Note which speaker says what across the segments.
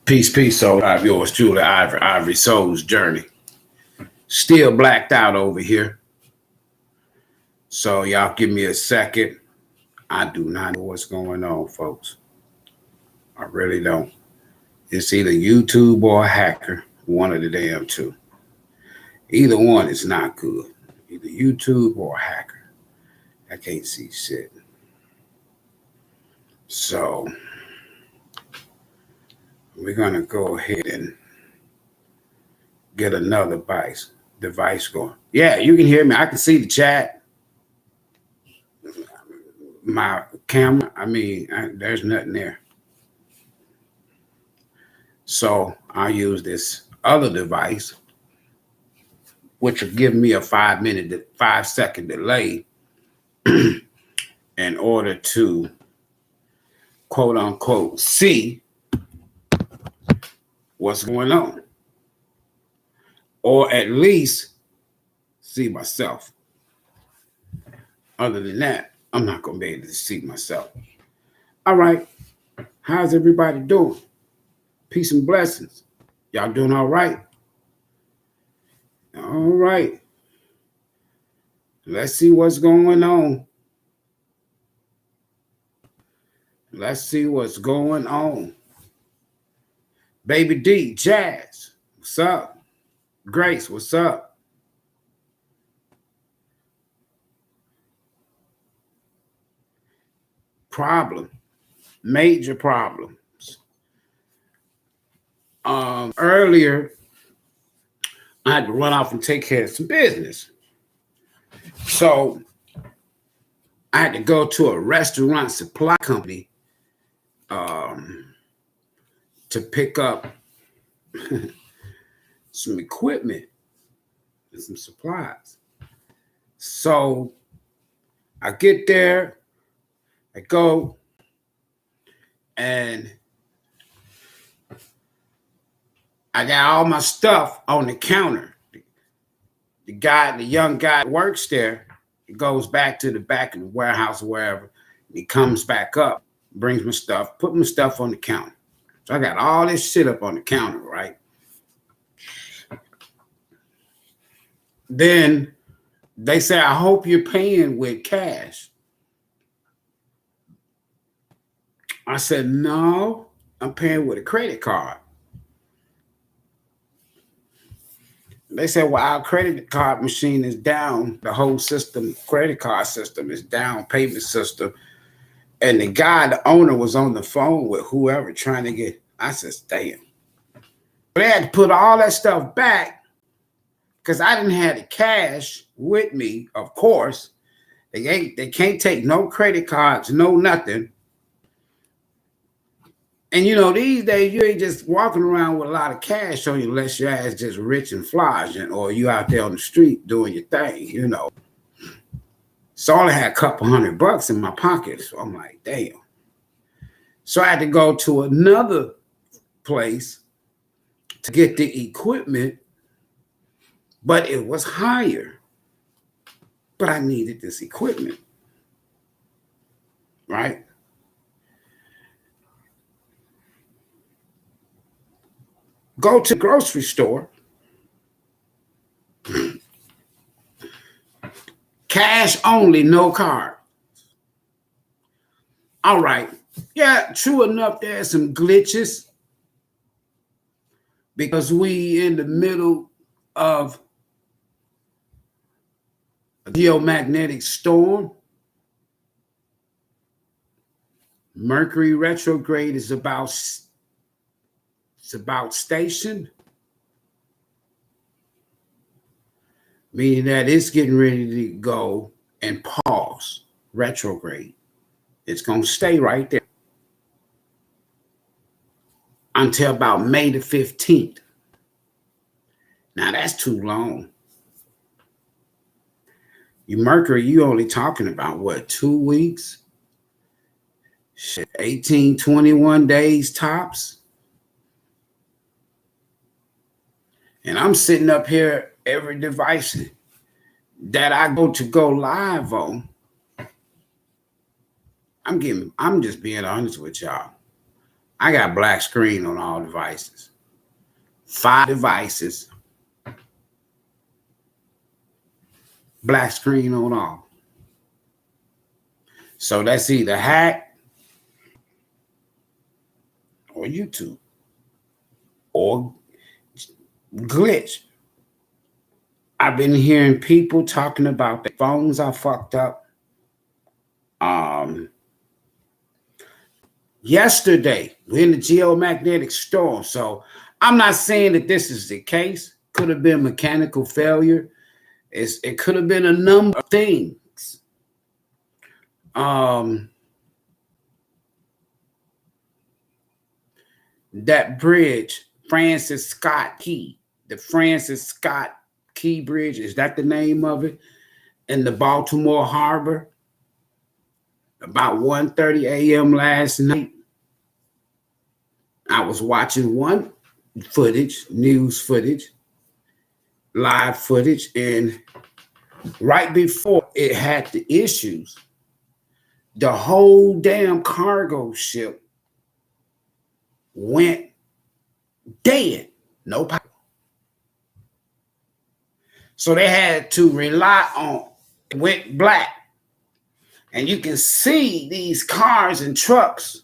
Speaker 1: Peace, peace, soul. I'm yours truly, Ivory Soul's Journey. Still blacked out over here. So y'all give me a second. I do not know what's going on, folks. I really don't. It's either YouTube or a hacker, one of the damn two. Either one is not good. Either YouTube or a hacker. I can't see shit. So we're going to go ahead and get another device going. Yeah, you can hear me. I can see the chat. My camera, there's nothing there. So I'll use this other device, which will give me a 5-second delay in order to quote unquote see what's going on, or at least see myself. Other than that, I'm not going to be able to see myself. All right. How's everybody doing? Peace and blessings. Y'all doing all right? All right. Let's see what's going on. Let's see what's going on. Baby D, Jazz, what's up? Grace, what's up? Problem, major problems. Earlier, I had to run off and take care of some business. So I had to go to a restaurant supply company to pick up some equipment and some supplies. So I get there, I go, and I got all my stuff on the counter. The young guy works there. He goes back to the back of the warehouse or wherever. He comes back up, brings my stuff, put my stuff on the counter. So I got all this shit up on the counter, right? Then they say, I hope you're paying with cash. I said, no, I'm paying with a credit card. They said, well, our credit card machine is down. The whole system, credit card system is down, payment system. And the guy, the owner, was on the phone with whoever trying to get, I said, damn. They had to put all that stuff back because I didn't have the cash with me, of course. They can't take no credit cards, no nothing. And, you know, these days, you ain't just walking around with a lot of cash on you unless your ass just rich and flies, or you out there on the street doing your thing, you know. So I only had a couple $100 in my pocket. So I'm like, damn. So I had to go to another place to get the equipment, but it was higher. But I needed this equipment, right? Go to the grocery store. Cash only, no card. All right. Yeah, true enough, there's some glitches because we in the middle of a geomagnetic storm. Mercury retrograde is about station, meaning that it's getting ready to go and pause, retrograde. It's going to stay right there until about May the 15th. Now, that's too long. Mercury, you only talking about, what, 2 weeks? Shit, 18, 21 days tops. And I'm sitting up here, every device that I go live on. I'm just being honest with y'all. I got black screen on all devices. 5 devices. Black screen on all. So that's either hack or YouTube or glitch. I've been hearing people talking about the phones are fucked up. Yesterday, we're in the geomagnetic storm. So I'm not saying that this is the case. Could have been mechanical failure. It could have been a number of things. That bridge, Francis Scott Key, the Francis Scott Key Bridge, is that the name of it? In the Baltimore Harbor, about 1:30 a.m. last night. I was watching one footage, news footage, live footage, and right before it had the issues, the whole damn cargo ship went dead. No power. So they had to rely on, it went black. And you can see these cars and trucks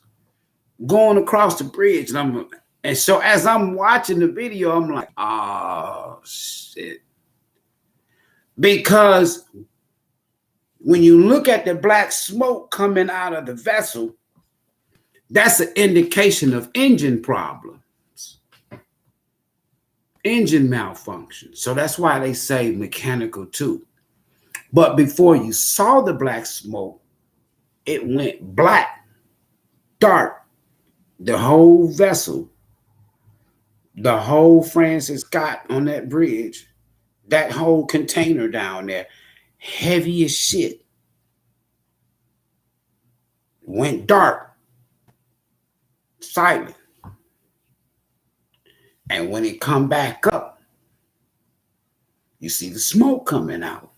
Speaker 1: going across the bridge. And so as I'm watching the video, I'm like, oh, shit. Because when you look at the black smoke coming out of the vessel, that's an indication of engine problems, engine malfunction. So that's why they say mechanical too. But before you saw the black smoke, it went black, dark. The whole vessel, the whole Francis Scott on that bridge, that whole container down there, heavy as shit, went dark, silent. And when it come back up, you see the smoke coming out.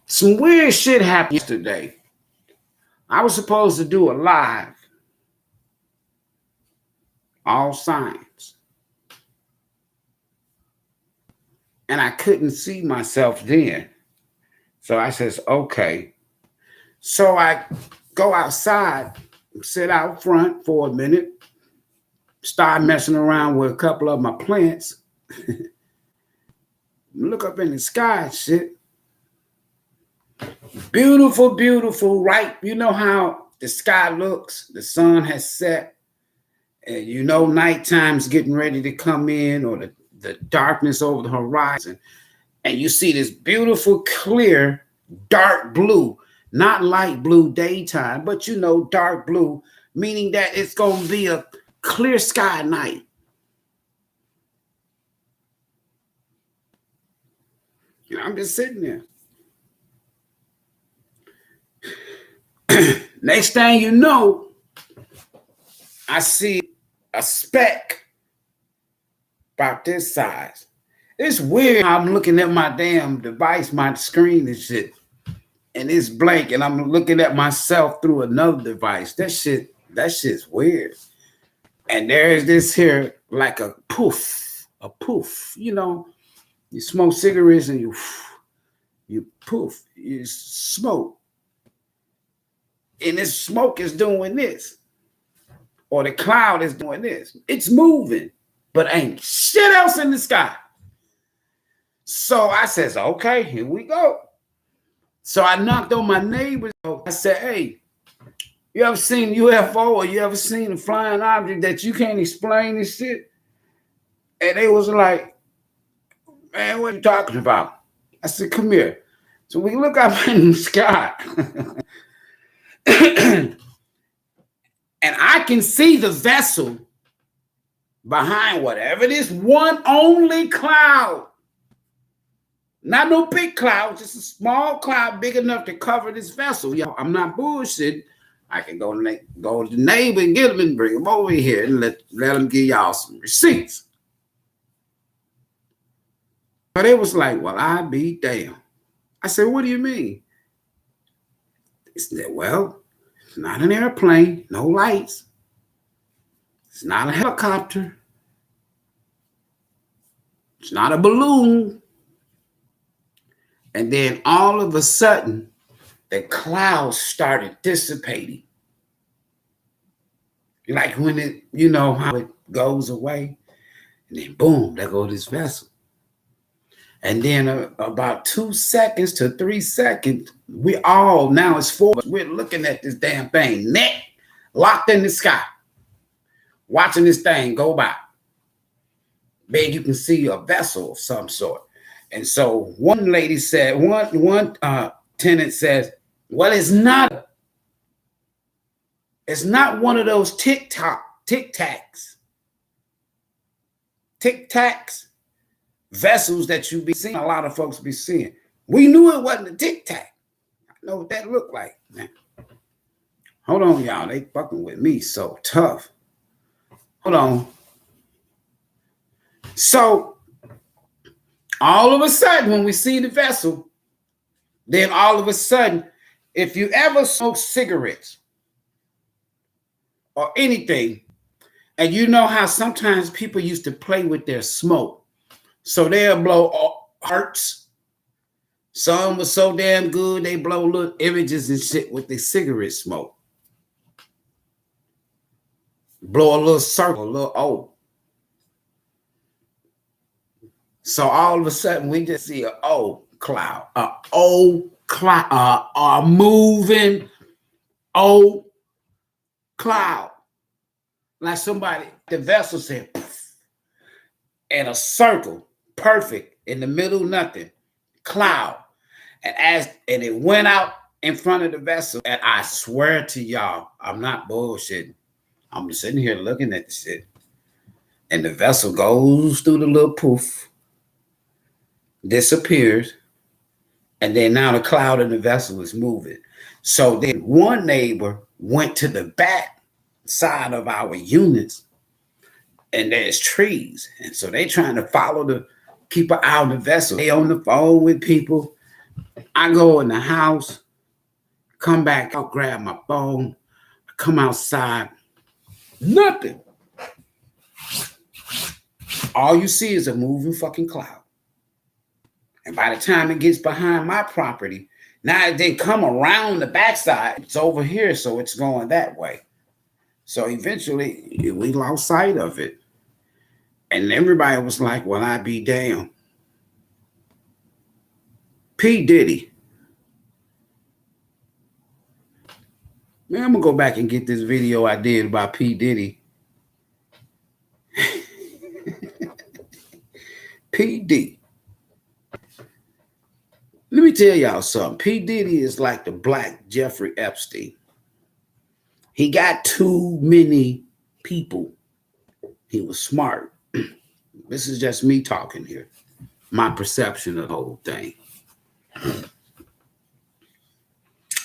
Speaker 1: Some weird shit happened yesterday. I was supposed to do a live, all signs. And I couldn't see myself then. So I says, okay. So I go outside, sit out front for a minute, start messing around with a couple of my plants. Look up in the sky, shit. Beautiful, beautiful, right? You know how the sky looks, the sun has set, and you know nighttime's getting ready to come in, or the darkness over the horizon, and you see this beautiful, clear, dark blue, not light blue daytime, but you know, dark blue, meaning that it's going to be a clear sky night. You know, I'm just sitting there. Next thing you know, I see a speck about this size. It's weird. I'm looking at my damn device, my screen and shit, and it's blank, and I'm looking at myself through another device. That shit's weird. And there's this here, like a poof. You know, you smoke cigarettes and you poof, you smoke. And this smoke is doing this, or the cloud is doing this. It's moving, but ain't shit else in the sky. So I says, okay, here we go. So I knocked on my neighbor's door. I said, hey, you ever seen a UFO, or you ever seen a flying object that you can't explain this shit? And they was like, man, what are you talking about? I said, come here. So we look up in the sky. And I can see the vessel behind whatever this one only cloud. Not no big cloud, just a small cloud big enough to cover this vessel. Yo, I'm not bullshitting. I can go to the neighbor and get them and bring them over here and let them give y'all some receipts. But it was like, well, I be damn. I said, what do you mean? Well, it's not an airplane, no lights. It's not a helicopter. It's not a balloon. And then all of a sudden, the clouds started dissipating. Like when it, you know how it goes away, and then boom, there goes this vessel. And then about 2 seconds to 3 seconds, we all, now it's 4, we're looking at this damn thing, neck locked in the sky, watching this thing go by. Then you can see a vessel of some sort. And so one lady said, one tenant says, well, it's not one of those tic-tacs vessels that you be seeing, a lot of folks be seeing. We knew it wasn't a tic-tac. I know what that looked like, man. Hold on, y'all. They fucking with me so tough. Hold on. So all of a sudden, when we see the vessel, then all of a sudden, if you ever smoke cigarettes or anything, and you know how sometimes people used to play with their smoke. So they'll blow hearts. Some was so damn good, they blow little images and shit with their cigarette smoke. Blow a little circle, a little O. So all of a sudden, we just see an O cloud, a moving O cloud. Like somebody, the vessel said, poof, and a circle, perfect, in the middle, nothing, cloud. And it went out in front of the vessel. And I swear to y'all, I'm not bullshitting. I'm sitting here looking at the shit. And the vessel goes through the little poof, disappears, and then now the cloud in the vessel is moving. So then one neighbor went to the back side of our units, and there's trees. And so they trying to follow the people out of the vessel. They on the phone with people. I go in the house, come back out, grab my phone, come outside. Nothing. All you see is a moving fucking cloud. And by the time it gets behind my property, now it didn't come around the backside. It's over here, so it's going that way. So eventually, we lost sight of it. And everybody was like, well, I be damned. P. Diddy. Man, I'm going to go back and get this video I did about P. Diddy. P. D. Let me tell y'all something. P. Diddy is like the black Jeffrey Epstein. He got too many people. He was smart. This is just me talking here. My perception of the whole thing.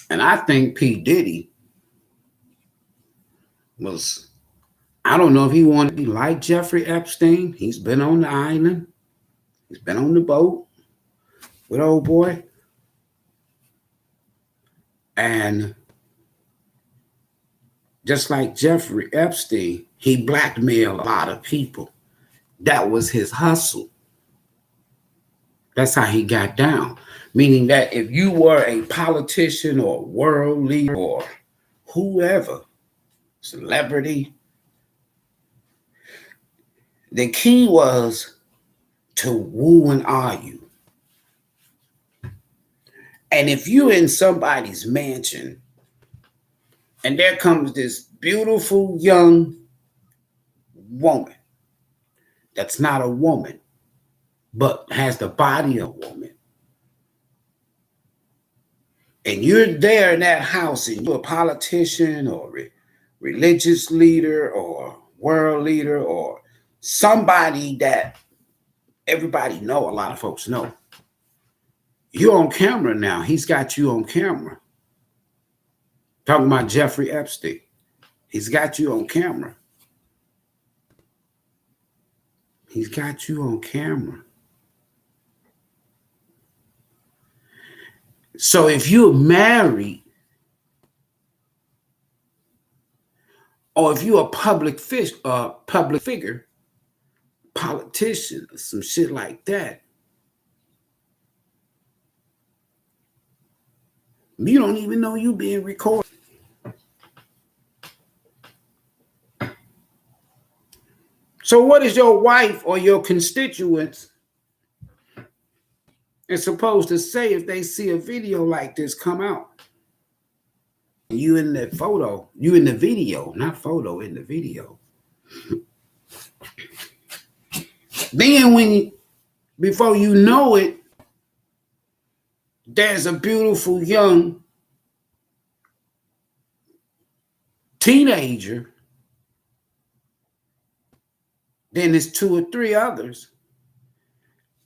Speaker 1: And I think P. Diddy was, I don't know if he wanted to be like Jeffrey Epstein. He's been on the island. He's been on the boat with old boy. And just like Jeffrey Epstein, he blackmailed a lot of people. That was his hustle. That's how he got down. Meaning that if you were a politician or world leader or whoever, celebrity, the key was to woo and argue. And if you're in somebody's mansion and there comes this beautiful young woman that's not a woman, but has the body of a woman, and you're there in that house and you're a politician or religious leader or world leader or somebody that everybody know, a lot of folks know, you're on camera now. He's got you on camera. Talking about Jeffrey Epstein. He's got you on camera. He's got you on camera. So if you're married or if you're a public figure, politician, or some shit like that, you don't even know you being recorded. So what is your wife or your constituents is supposed to say if they see a video like this come out? You in the photo, you in the video, not photo, in the video. Then before you know it, there's a beautiful young teenager. Then there's 2 or 3 others.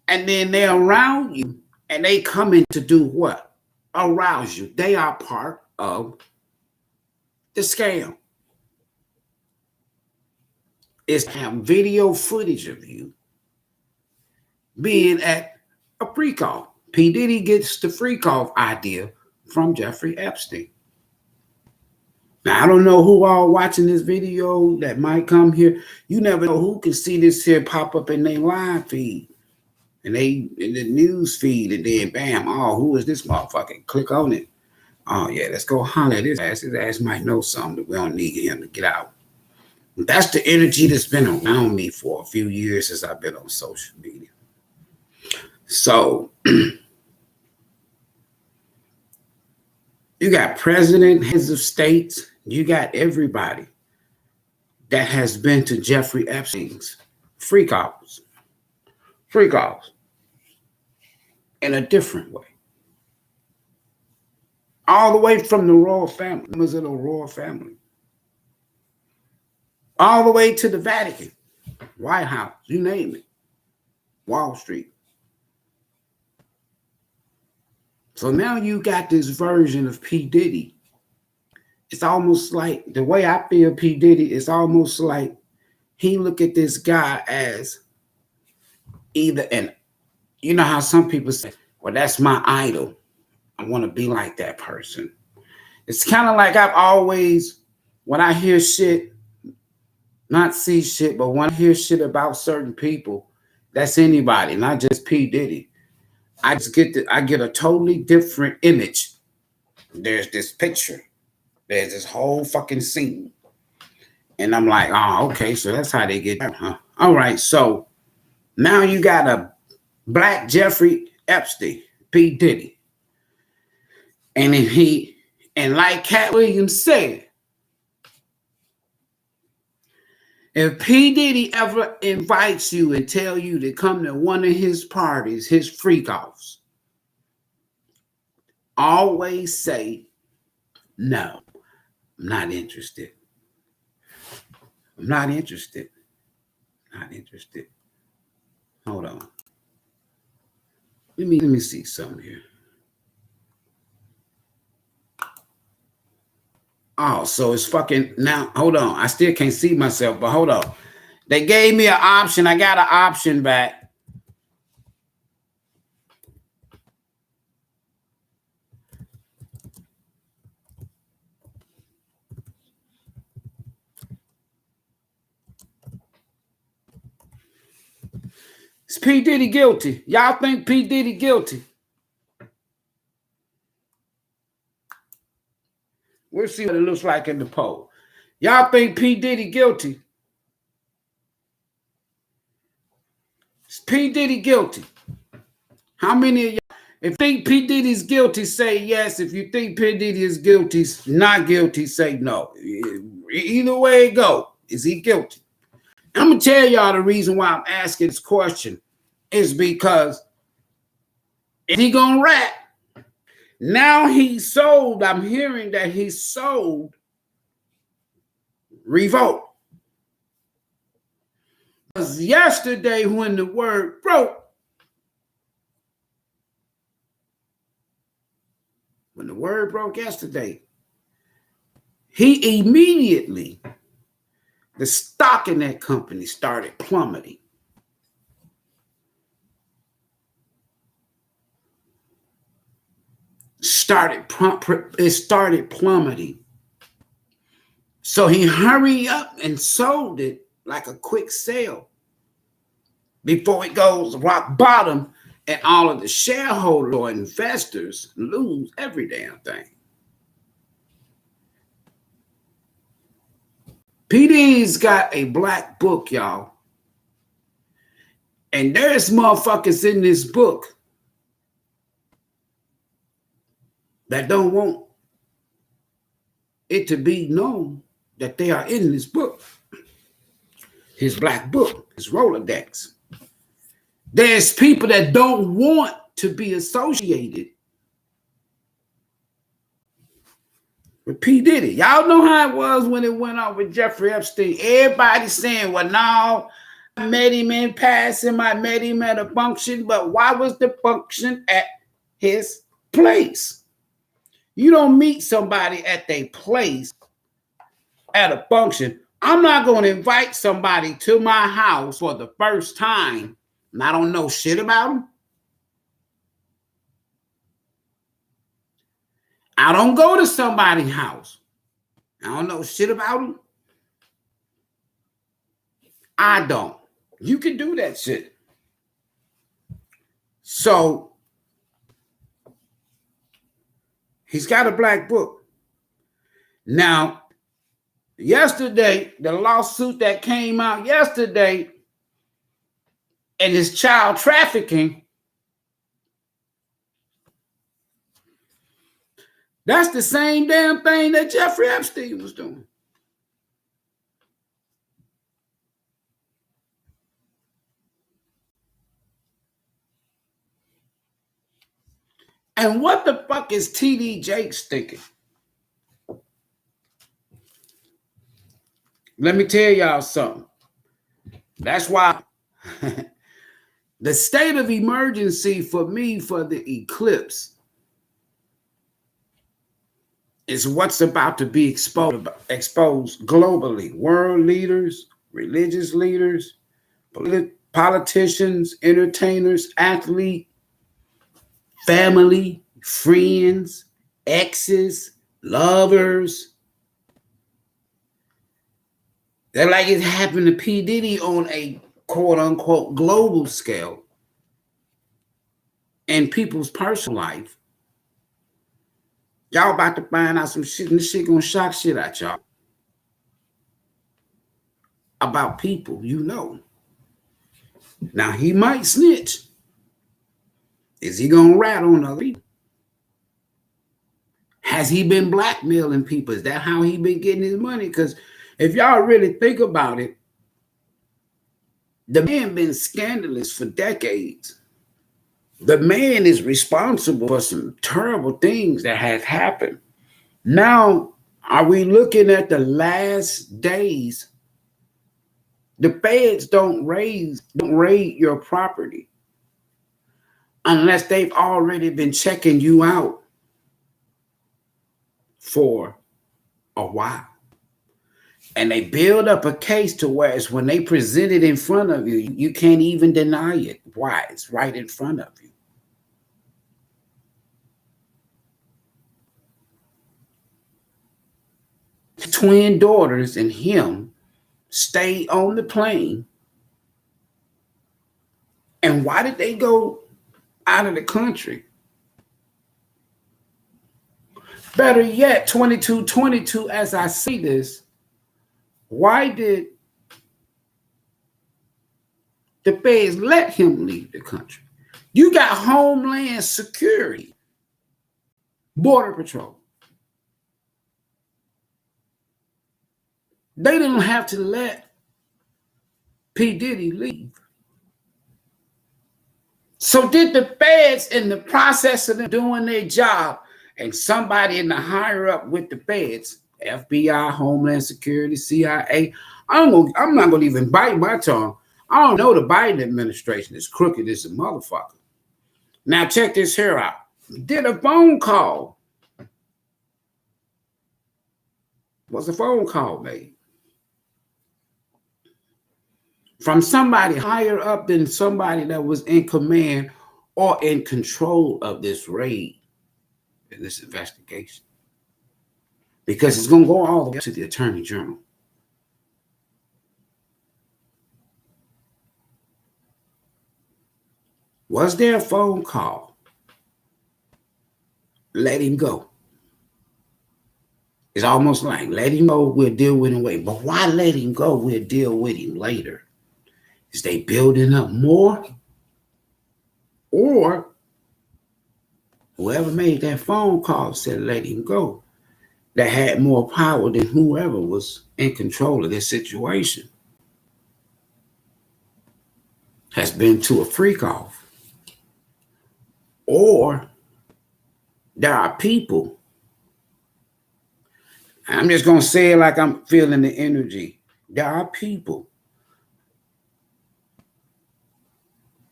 Speaker 1: And then they're around you and they come in to do what? Arouse you. They are part of the scam. It's have video footage of you being at a freak off. P. Diddy gets the freak off idea from Jeffrey Epstein. Now, I don't know who all watching this video that might come here. You never know who can see this here pop up in their live feed. And they in the news feed, and then bam, oh, who is this motherfucker? Click on it. Oh, yeah, let's go holler at his ass. His ass might know something that we don't need him to get out. That's the energy that's been around me for a few years since I've been on social media. So you got president, heads of states, you got everybody that has been to Jeffrey Epstein's freak offs in a different way. All the way from the royal family, members of the royal family, all the way to the Vatican, White House, you name it, Wall Street. So now you got this version of P. Diddy. It's almost like, the way I feel P. Diddy, is almost like he look at this guy as either you know how some people say, well, that's my idol. I want to be like that person. It's kind of like I've always, when I hear shit, not see shit, but when I hear shit about certain people, that's anybody, not just P. Diddy. I get a totally different image. There's this picture. There's this whole fucking scene. And I'm like, oh, okay, so that's how they get there, huh? All right, so now you got a black Jeffrey Epstein, P. Diddy. And like Cat Williams said, if P. Diddy ever invites you and tell you to come to one of his parties, his freak offs, always say, no, I'm not interested. I'm not interested. Not interested. Hold on. Let me see something here. Oh, so it's fucking now. Hold on. I still can't see myself, but hold on. They gave me an option. I got an option back. Is P. Diddy guilty? Y'all think P. Diddy guilty? We'll see what it looks like in the poll. Y'all think P. Diddy guilty? Is P. Diddy guilty? How many of y'all, if you think P. Diddy's guilty, say yes. If you think P. Diddy is guilty, not guilty, say no. Either way it go, is he guilty? I'm going to tell y'all the reason why I'm asking this question is because is he going to rap? Now he sold, I'm hearing that he sold Revolt. Because yesterday when the word broke, yesterday, he immediately, the stock in that company started plummeting. It started plummeting. So he hurried up and sold it like a quick sale before it goes rock bottom and all of the shareholders or investors lose every damn thing. PD's got a black book, y'all. And there's motherfuckers in this book that don't want it to be known that they are in this book. His black book, his Rolodex. There's people that don't want to be associated with P. Diddy. Y'all know how it was when it went on with Jeffrey Epstein. Everybody saying, well, no, I met him in passing, I met him at a function, but why was the function at his place? You don't meet somebody at their place at a function. I'm not going to invite somebody to my house for the first time and I don't know shit about them. I don't go to somebody's house. I don't know shit about them. I don't. You can do that shit. So he's got a black book. Now, yesterday, the lawsuit that came out yesterday and this child trafficking, that's the same damn thing that Jeffrey Epstein was doing. And what the fuck is TD Jakes thinking? Let me tell y'all something. That's why the state of emergency for me for the eclipse is what's about to be exposed globally. World leaders, religious leaders, politicians, entertainers, athletes, family, friends, exes, lovers. They're like it happened to P. Diddy on a quote unquote global scale in people's personal life. Y'all about to find out some shit, and this shit gonna shock shit at y'all about people you know. Now he might snitch. Is he gonna rat on other people? Has he been blackmailing people? Is that how he been getting his money? Because if y'all really think about it, the man been scandalous for decades. The man is responsible for some terrible things that have happened. Now, are we looking at the last days? The feds don't raid your property unless they've already been checking you out for a while. And they build up a case to where it's when they present it in front of you, you can't even deny it. Why? It's right in front of you. Twin daughters and him stayed on the plane. And why did they go out of the country? Better yet, 2222, as I see this, why did the feds let him leave the country? You got Homeland Security, Border Patrol. They didn't have to let P. Diddy leave. So did the feds, in the process of them doing their job, and somebody in the higher up with the feds, FBI, Homeland Security, CIA, I'm not going to even bite my tongue. I don't know the Biden administration is crooked as a motherfucker. Now check this here out. Did a phone call. Was a phone call made from somebody higher up than somebody that was in command or in control of this raid and this investigation? because it's going to go all the way to the Attorney General. Was there a phone call? Let him go. It's almost like, let him go, we'll deal with him later. But why let him go? We'll deal with him later. Is they building up more? Or whoever made that phone call said let him go, that had more power than whoever was in control of this situation, has been to a freak off. Or there are people, I'm just going to say it like I'm feeling the energy. There are people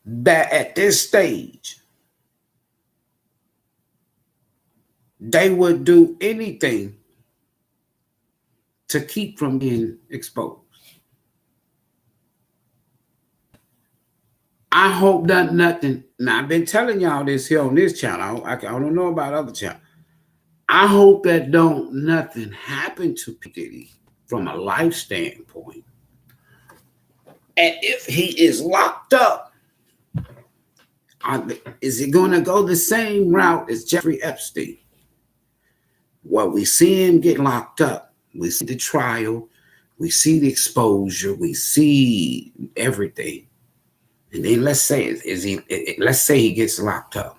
Speaker 1: that at this stage, they would do anything to keep from being exposed. I hope that nothing, now I've been telling y'all this here on this channel. I don't know about other channels. I hope that nothing happen to P. Diddy from a life standpoint. And if he is locked up, is it going to go the same route as Jeffrey Epstein? Well, we see him get locked up. We see the trial. We see the exposure. We see everything. And then let's say he gets locked up.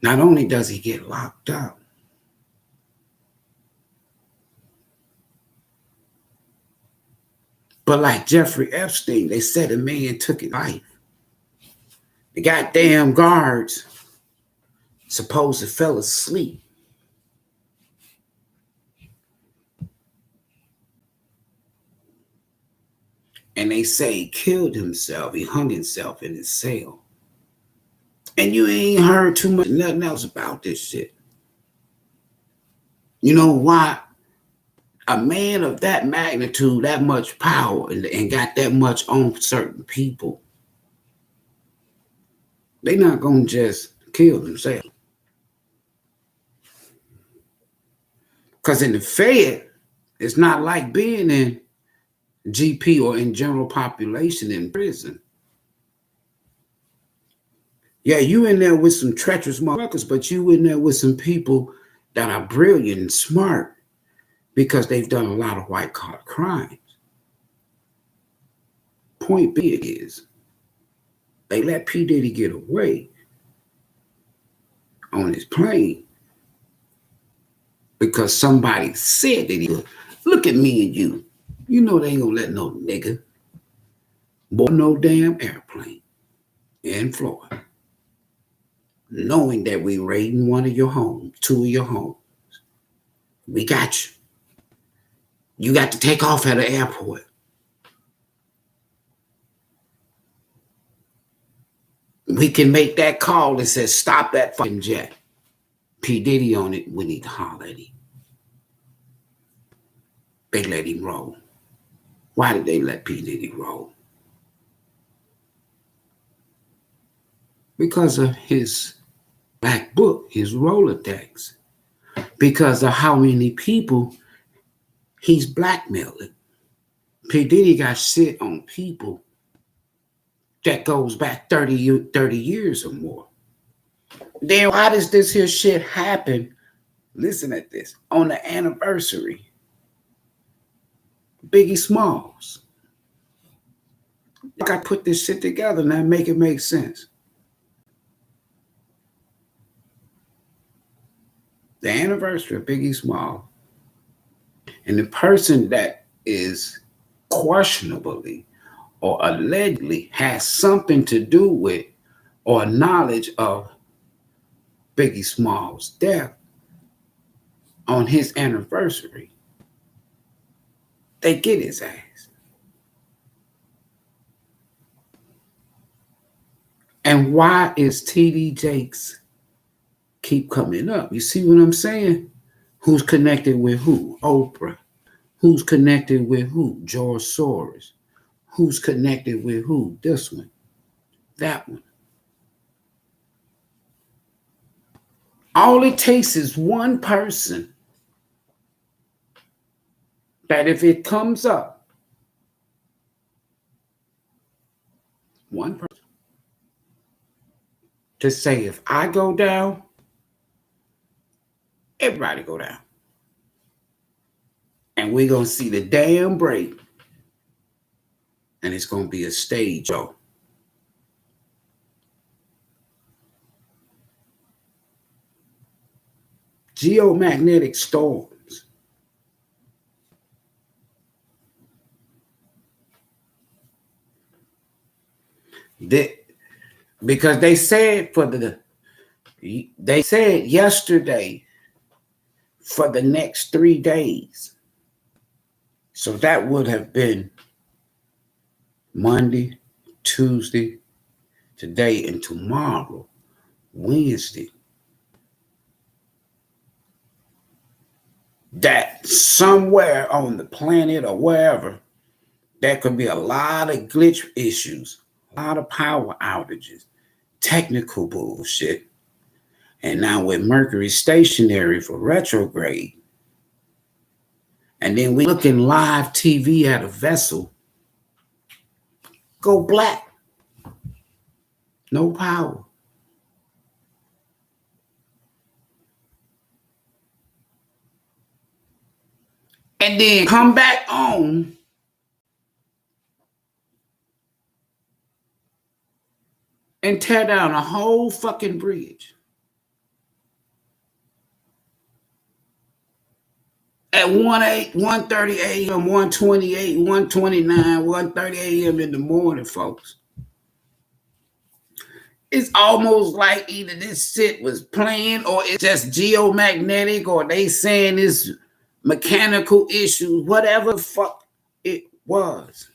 Speaker 1: Not only does he get locked up, but like Jeffrey Epstein, they said a man took his life. The goddamn guards supposed to fell asleep. And they say he killed himself. He hung himself in his cell. And you ain't heard too much, nothing else about this shit. You know why? A man of that magnitude, that much power, and got that much on certain people, they not going to just kill themselves. Because in the Fed, it's not like being in GP or in general population in prison. Yeah, you in there with some treacherous motherfuckers, but you in there with some people that are brilliant and smart because they've done a lot of white-collar crimes. Point B is, they let P. Diddy get away on his plane because somebody said that he would. Look at me and you. You know they ain't gonna let no nigga board no damn airplane in Florida, knowing that we raiding one of your homes, two of your homes. We got you. You got to take off at the airport. We can make that call that says stop that fucking jet. P. Diddy on it, we need to holler at him. They let him roll. Why did they let P. Diddy roll? Because of his black book, his Rolodex. Because of how many people he's blackmailing. P. Diddy got shit on people that goes back 30 years or more. Then why does this here shit happen? Listen at this. On the anniversary. Biggie Smalls. I got to put this shit together and make it make sense. The anniversary of Biggie Smalls. And the person that is questionably or allegedly has something to do with or knowledge of Biggie Smalls' death on his anniversary, they get his ass. And why is TD Jakes keep coming up? You see what I'm saying? Who's connected with who? Oprah. Who's connected with who? George Soros. Who's connected with who? This one. That one. All it takes is one person that if it comes up, one person to say, if I go down, everybody go down. And we're going to see the damn break. And it's going to be a stage show. Geomagnetic storms. Because they said yesterday for the next 3 days. So that would have been Monday, Tuesday, today, and tomorrow, Wednesday. That somewhere on the planet or wherever, there could be a lot of glitch issues, a lot of power outages, technical bullshit. And now with Mercury stationary for retrograde, and then we looking live TV at a vessel, go black. No power. And then come back on and tear down a whole fucking bridge. At 1:30 a.m., 1:28, 1:29, 1:30 a.m. in the morning, folks. It's almost like either this shit was playing or it's just geomagnetic or they saying it's mechanical issues, whatever the fuck it was.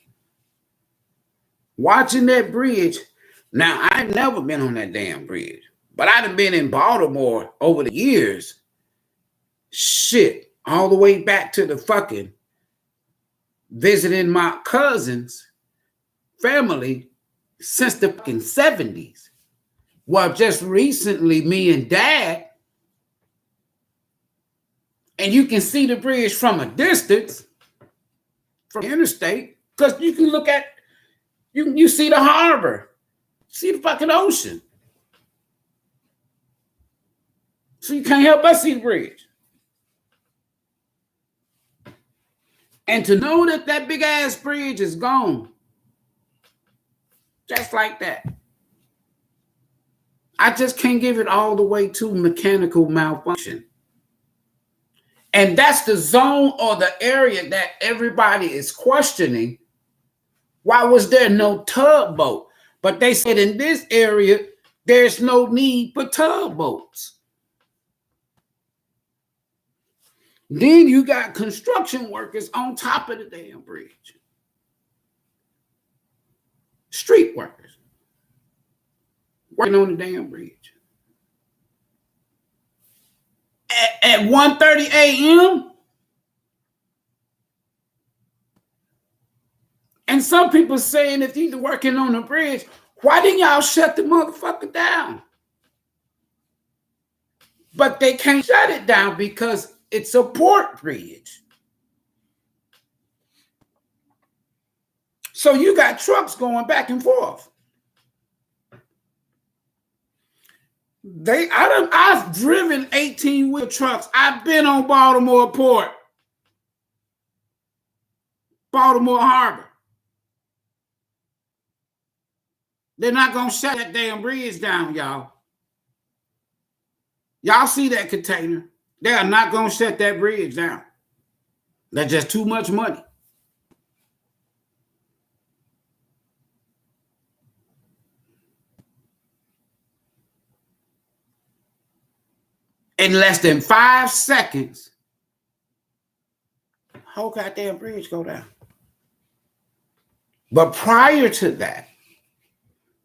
Speaker 1: Watching that bridge. Now, I've never been on that damn bridge, but I've been in Baltimore over the years. Shit, all the way back to the fucking visiting my cousin's family since the fucking 70s. Well, just recently, me and Dad, and you can see the bridge from a distance, from the interstate, because you can look at, you see the harbor, see the fucking ocean. So you can't help but see the bridge. And to know that that big ass bridge is gone, just like that. I just can't give it all the way to mechanical malfunction. And that's the zone or the area that everybody is questioning. Why was there no tugboat? But they said in this area, there's no need for tugboats. Then you got construction workers on top of the damn bridge. Street workers working on the damn bridge. At 1:30 a.m. And some people saying if you're working on the bridge, why didn't y'all shut the motherfucker down? But they can't shut it down because it's a port bridge. So you got trucks going back and forth. I've driven 18-wheel trucks. I've been on Baltimore Port, Baltimore Harbor. They're not going to shut that damn bridge down, y'all. Y'all see that container? They are not going to shut that bridge down. That's just too much money. In less than 5 seconds, whole goddamn bridge go down. But prior to that,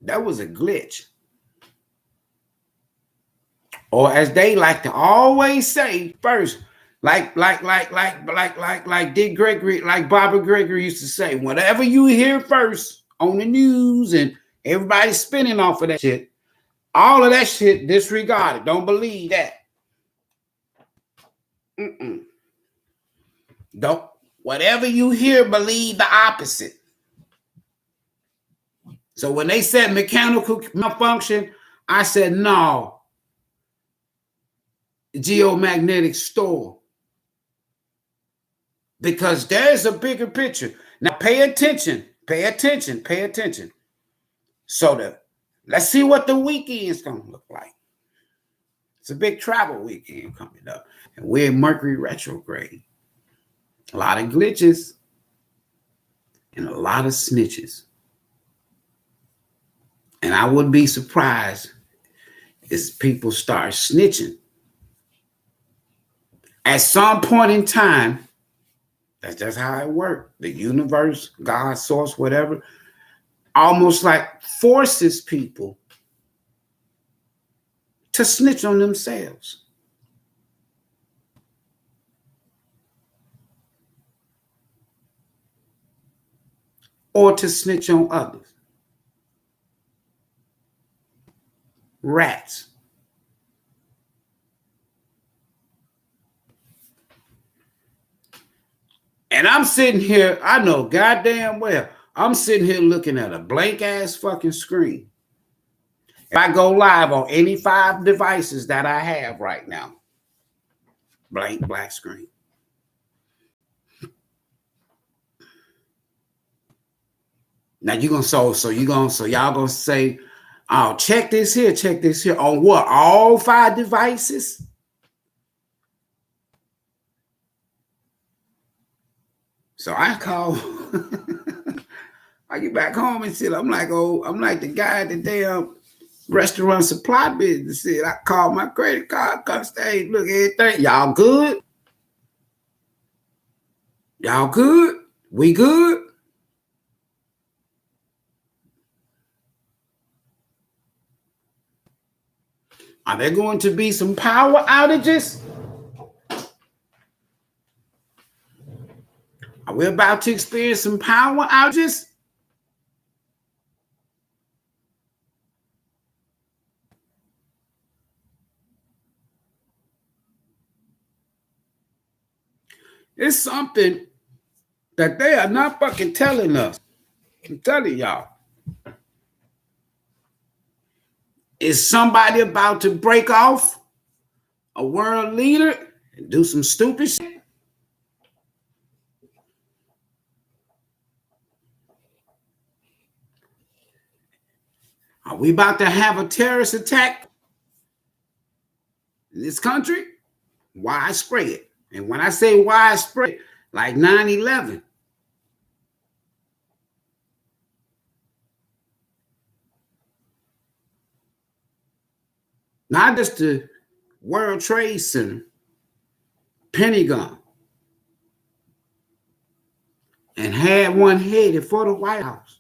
Speaker 1: that was a glitch. Or as they like to always say first, like Dick Gregory, like Bobby Gregory used to say, whatever you hear first on the news and everybody's spinning off of that shit, all of that shit disregarded. Don't believe that. Don't. Whatever you hear, believe the opposite. So when they said mechanical malfunction, I said, no, geomagnetic storm. Because there's a bigger picture. Now pay attention, pay attention, pay attention. So let's see what the weekend's gonna look like. It's a big travel weekend coming up. And we're in Mercury retrograde. A lot of glitches and a lot of snitches. And I wouldn't be surprised if people start snitching. At some point in time, that's just how it works. The universe, God, source, whatever, almost like forces people to snitch on themselves. Or to snitch on others. Rats. And I'm sitting here, I know goddamn well, I'm sitting here looking at a blank ass fucking screen. If I go live on any 5 devices that I have right now, blank black screen. Now you're gonna so y'all gonna say, oh, check this here on what? All 5 devices? So I call, I get back home and shit. I'm like the guy at the damn restaurant supply business. Shit. I call my credit card, come stay, look, everything. Y'all good? Y'all good? We good? Are there going to be some power outages? Are we about to experience some power outages? It's something that they are not fucking telling us. I'm telling y'all. Is somebody about to break off a world leader and do some stupid shit? Are we about to have a terrorist attack in this country? Widespread. And when I say widespread, like 9/11. Not just the World Trade Center, Pentagon, and had one headed for the White House.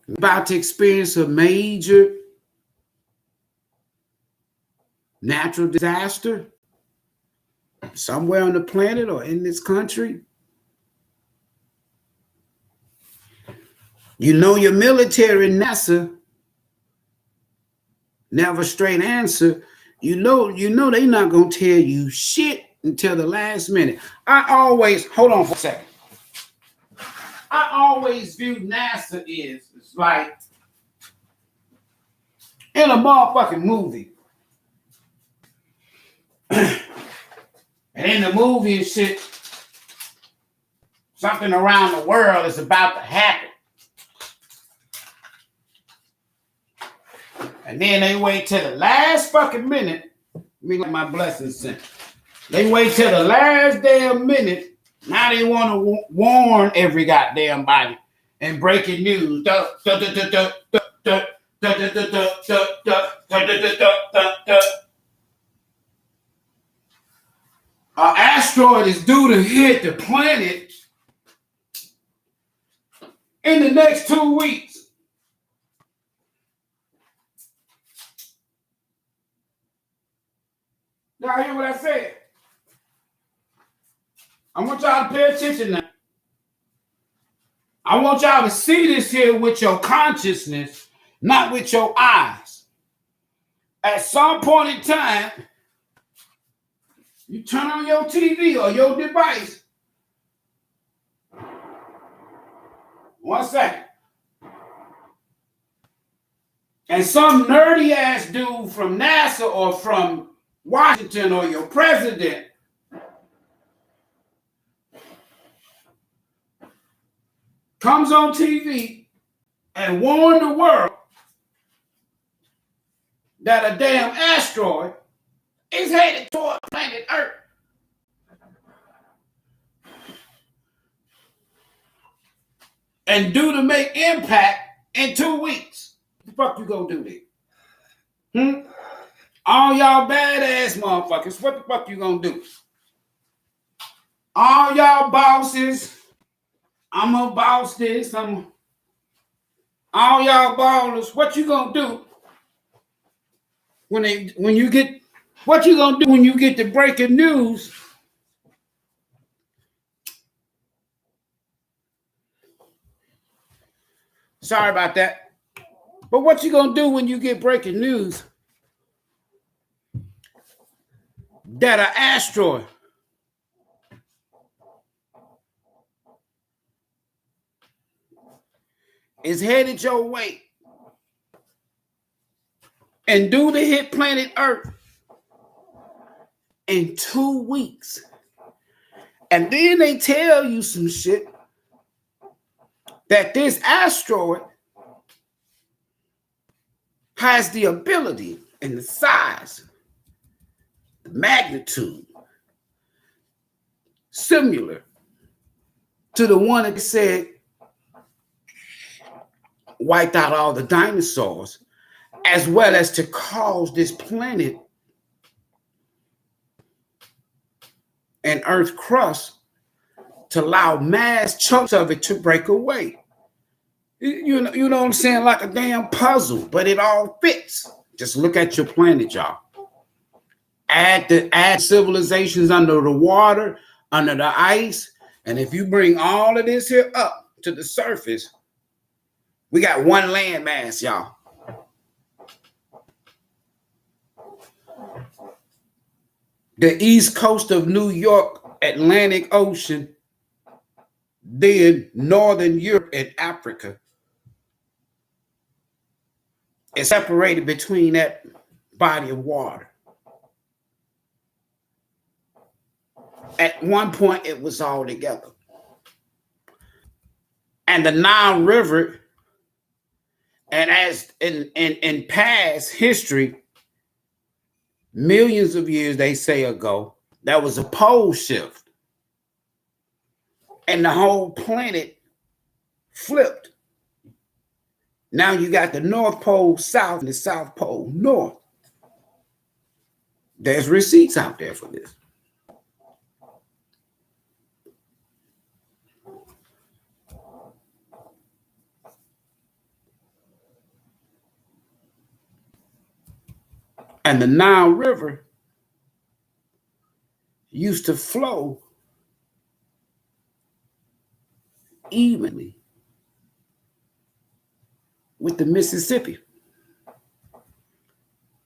Speaker 1: We're about to experience a major natural disaster somewhere on the planet or in this country. You know your military, NASA, never straight answer. You know they not gonna tell you shit until the last minute. Hold on for a second. I always view NASA it's like in a motherfucking movie. And in the movie and shit, something around the world is about to happen. And then they wait till the last fucking minute. Let me let my blessings sent. They wait till the last damn minute. Now they want to warn every goddamn body. And breaking news. An asteroid is due to hit the planet in the next 2 weeks. Y'all hear what I said? I want y'all to pay attention now. I want y'all to see this here with your consciousness, not with your eyes. At some point in time, you turn on your TV or your device. 1 second. And some nerdy ass dude from NASA or from Washington or your president comes on TV and warns the world that a damn asteroid is headed toward planet Earth. And due to make impact in 2 weeks. What the fuck you gonna do then? All y'all badass motherfuckers, what the fuck you gonna do? All y'all bosses, I'm gonna boss this, all y'all ballers, what you gonna do when you get the breaking news? Sorry about that. But what you gonna do when you get breaking news that an asteroid is headed your way and due to hit planet Earth in 2 weeks? And then they tell you some shit that this asteroid has the ability and the size, the magnitude, similar to the one that said wiped out all the dinosaurs, as well as to cause this planet and Earth's crust to allow mass chunks of it to break away. You know what I'm saying? Like a damn puzzle, but it all fits. Just look at your planet, y'all. Add civilizations under the water, under the ice, and if you bring all of this here up to the surface, we got one landmass, y'all. The east coast of New York, Atlantic Ocean, then Northern Europe and Africa is separated between that body of water. At one point, it was all together. And the Nile River, and as in past history, millions of years, they say ago, there was a pole shift. And the whole planet flipped. Now you got the North Pole south and the South Pole north. There's receipts out there for this. And the Nile River used to flow evenly with the Mississippi.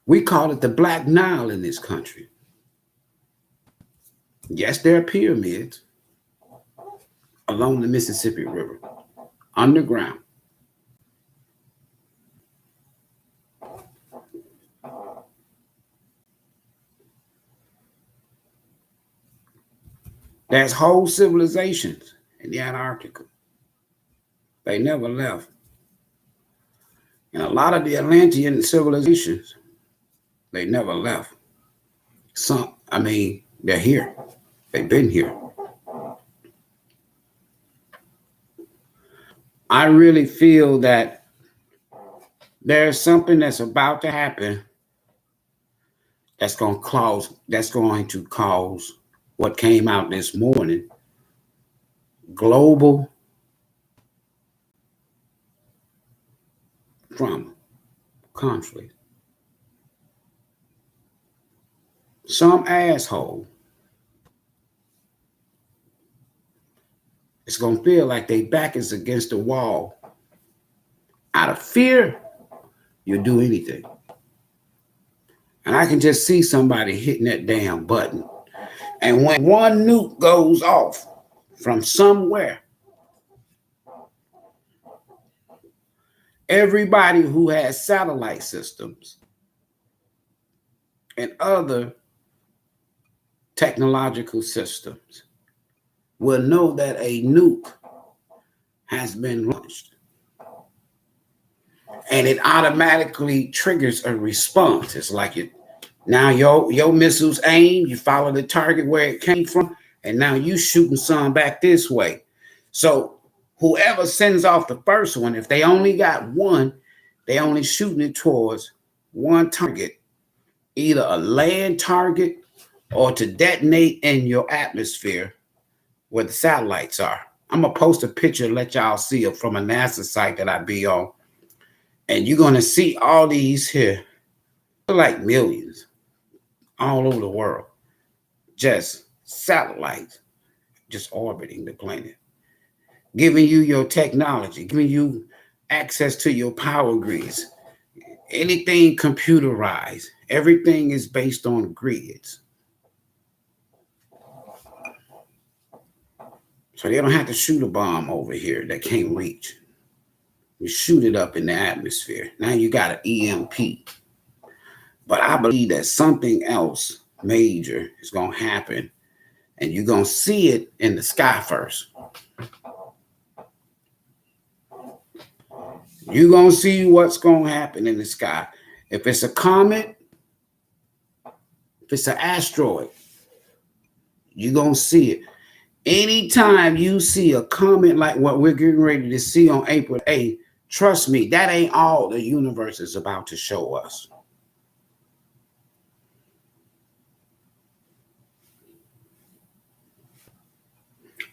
Speaker 1: We call it the Black Nile in this country. Yes, there are pyramids along the Mississippi River, underground. There's whole civilizations in the Antarctica. They never left. And a lot of the Atlantean civilizations, they never left. They're here. They've been here. I really feel that there's something that's about to happen that's going to cause what came out this morning, global trauma, conflict. Some asshole is going to feel like their back is against the wall. Out of fear, you'll do anything. And I can just see somebody hitting that damn button. And when one nuke goes off from somewhere, everybody who has satellite systems and other technological systems will know that a nuke has been launched. And it automatically triggers a response. It's like now your missiles aim, you follow the target where it came from, and now you shooting some back this way. So whoever sends off the first one, if they only got one, they only shooting it towards one target, either a land target or to detonate in your atmosphere where the satellites are. I'm going to post a picture and let y'all see it from a NASA site that I be on. And you're going to see all these here, like millions, all over the world. Just satellites, just orbiting the planet. Giving you your technology, giving you access to your power grids. Anything computerized. Everything is based on grids. So they don't have to shoot a bomb over here that can't reach. You shoot it up in the atmosphere. Now you got an EMP. But I believe that something else major is going to happen. And you're going to see it in the sky first. You're going to see what's going to happen in the sky. If it's a comet, if it's an asteroid, you're going to see it. Anytime you see a comet like what we're getting ready to see on April 8th, trust me, that ain't all the universe is about to show us.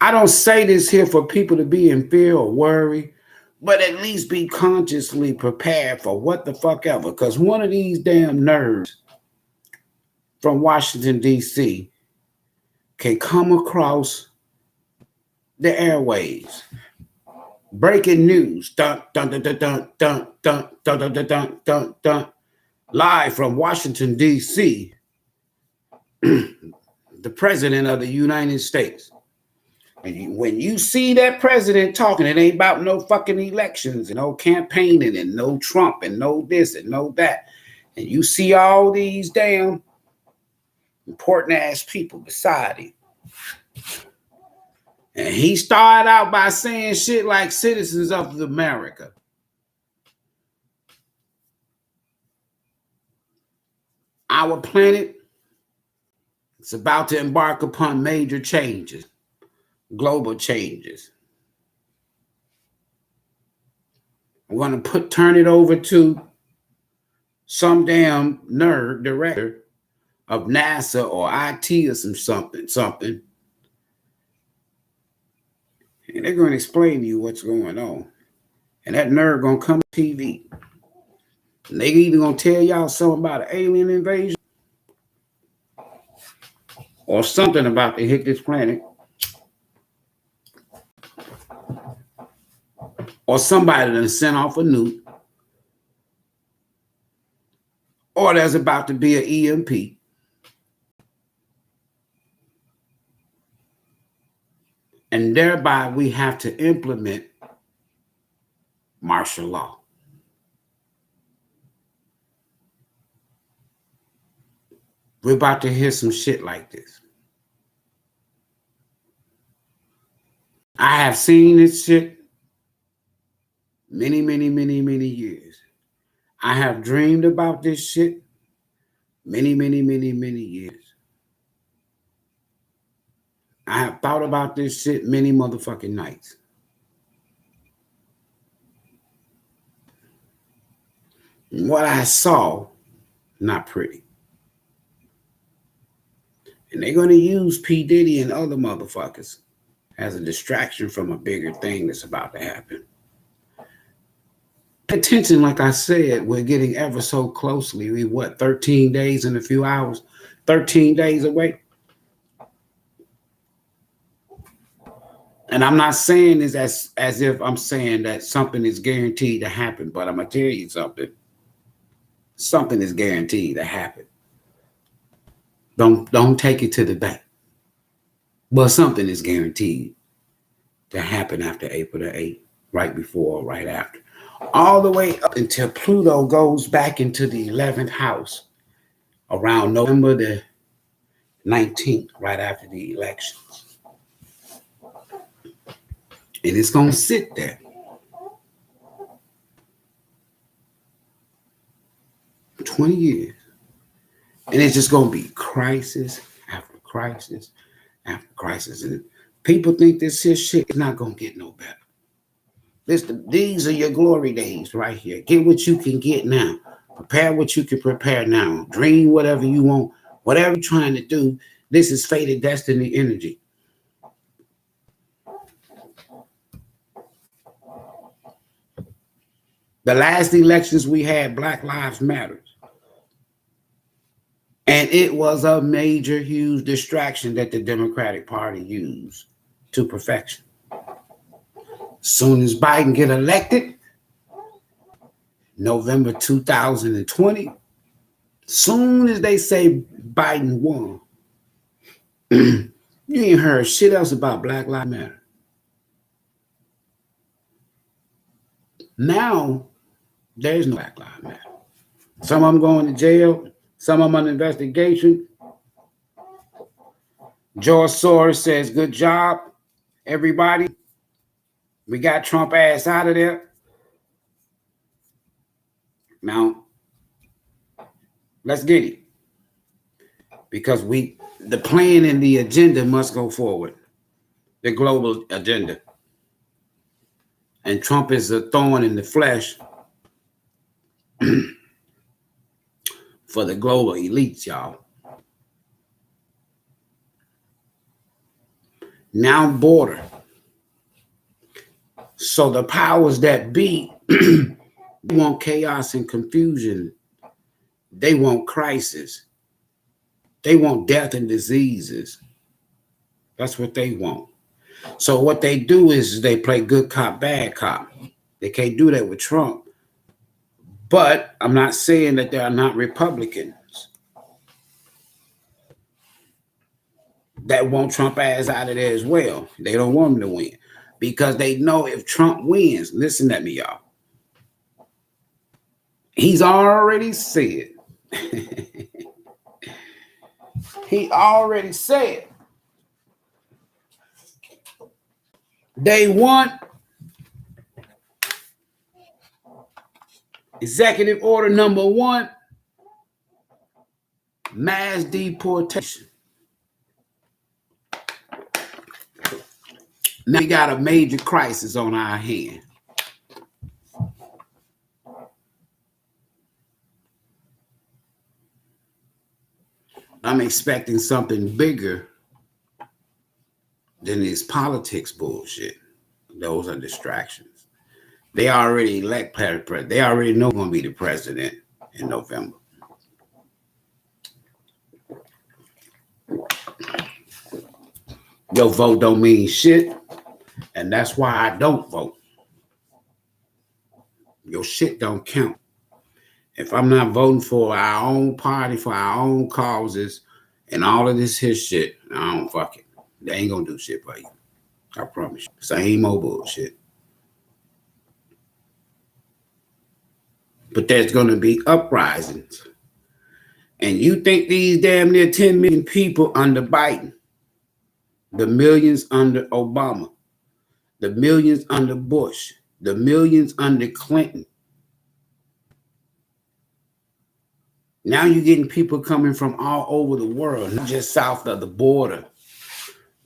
Speaker 1: I don't say this here for people to be in fear or worry, but at least be consciously prepared for what the fuck ever. Because one of these damn nerds from Washington, D.C. can come across the airwaves. Breaking news. Dun, dun, dun, dun, dun, dun, dun, dun, dun, dun, dun, dun, dun. Live from Washington, D.C. The president of the United States. And when you see that president talking, it ain't about no fucking elections and no campaigning and no Trump and no this and no that. And you see all these damn important ass people beside him. And he started out by saying shit like citizens of America. Our planet is about to embark upon major changes. Global changes. I'm going to turn it over to some damn nerd director of NASA or IT or something. And they're going to explain to you what's going on. And that nerd going to come to TV. And they either going to tell y'all something about an alien invasion or something about to hit this planet. Or somebody done sent off a nuke. Or there's about to be an EMP. And thereby we have to implement martial law. We're about to hear some shit like this. I have seen this shit many years. I have dreamed about this shit many years. I have thought about this shit many motherfucking nights. And what I saw, not pretty. And they're going to use P. Diddy and other motherfuckers as a distraction from a bigger thing that's about to happen. Pay attention, like I said, we're getting ever so closely. We 13 days in a few hours, 13 days away. And I'm not saying this as if I'm saying that something is guaranteed to happen, but I'm going to tell you something. Something is guaranteed to happen. Don't take it to the bank. But something is guaranteed to happen after April the 8th, right before or right after. All the way up until Pluto goes back into the 11th house around November the 19th, right after the elections. And it's going to sit there. For 20 years. And it's just going to be crisis after crisis after crisis. And people think this shit is not going to get no better. These are your glory days right here. Get what you can get now. Prepare what you can prepare now. Dream whatever you want. Whatever you're trying to do, this is fated destiny energy. The last elections we had, Black Lives Matter. And it was a major, huge distraction that the Democratic Party used to perfection. Soon as Biden get elected, November 2020, soon as they say Biden won, you ain't heard shit else about Black Lives Matter. Now, there's no Black Lives Matter. Some of them going to jail. Some of them under investigation. Geostorms says, good job, everybody. We got Trump ass out of there. Now, let's get it. Because the plan and the agenda must go forward. The global agenda. And Trump is a thorn in the flesh for the global elites, y'all. Now border. So the powers that be want chaos and confusion. They want crisis. They want death and diseases. That's what they want. So what they do is they play good cop, bad cop. They can't do that with Trump. But I'm not saying that they are not Republicans that want Trump ass out of there as well. They don't want him to win. Because they know if Trump wins, listen at me, y'all. He's already said. He already said. They want executive order number 1, mass deportation. Now we got a major crisis on our hand. I'm expecting something bigger than this politics bullshit. Those are distractions. They already elect president. They already know who's going to be the president in November. Your vote don't mean shit, and that's why I don't vote. Your shit don't count. If I'm not voting for our own party, for our own causes, and all of this his shit, I don't fuck it. They ain't gonna do shit for you. I promise you. Same old bullshit. But there's gonna be uprisings. And you think these damn near 10 million people under Biden, the millions under Obama, the millions under Bush, the millions under Clinton. Now you're getting people coming from all over the world, not just south of the border.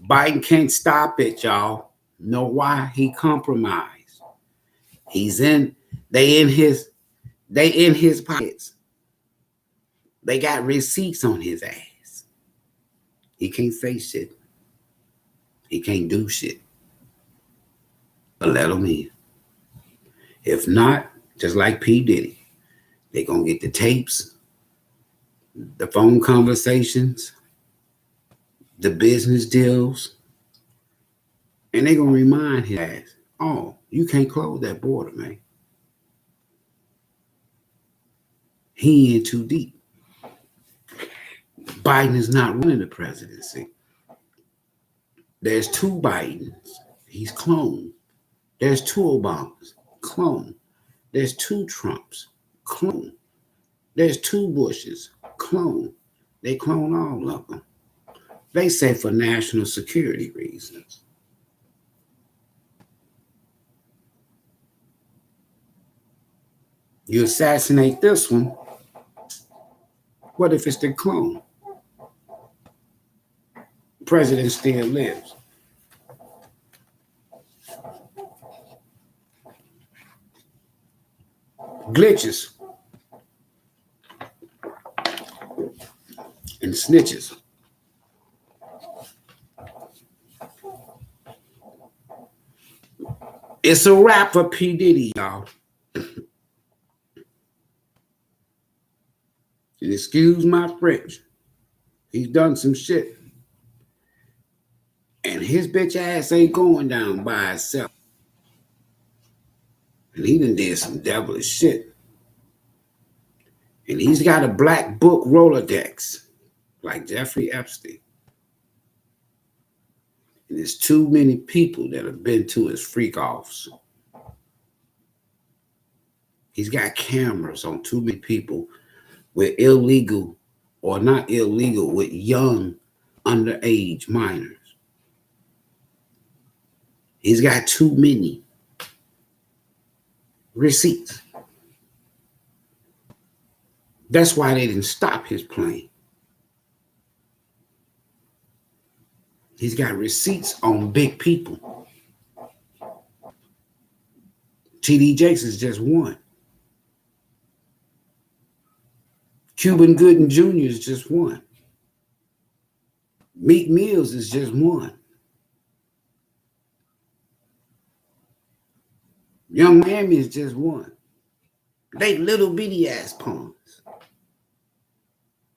Speaker 1: Biden can't stop it, y'all. Know why? He compromised. They in his pockets. They got receipts on his ass. He can't say shit. He can't do shit. But let him in. If not, just like P. Diddy, they gonna get the tapes, the phone conversations, the business deals, and they gonna remind his ass, oh, you can't close that border, man. He in too deep. Biden is not running the presidency. There's two Bidens. He's cloned. There's two Obamas. Clone. There's two Trumps. Clone. There's two Bushes. Clone. They clone all of them. They say for national security reasons. You assassinate this one. What if it's the clone? The president still lives. Glitches and snitches. It's a wrap for P. Diddy, y'all. And excuse my French. He's done some shit. And his bitch ass ain't going down by itself. And he done did some devilish shit. And he's got a black book Rolodex, like Jeffrey Epstein. And there's too many people that have been to his freak offs. He's got cameras on too many people with illegal, or not illegal, with young, underage minors. He's got too many receipts. That's why they didn't stop his plane. He's got receipts on big people. T.D. Jakes is just one. Cuban Gooding Jr. is just one. Meek Mills is just one. Young Miami is just one. They little bitty ass pawns.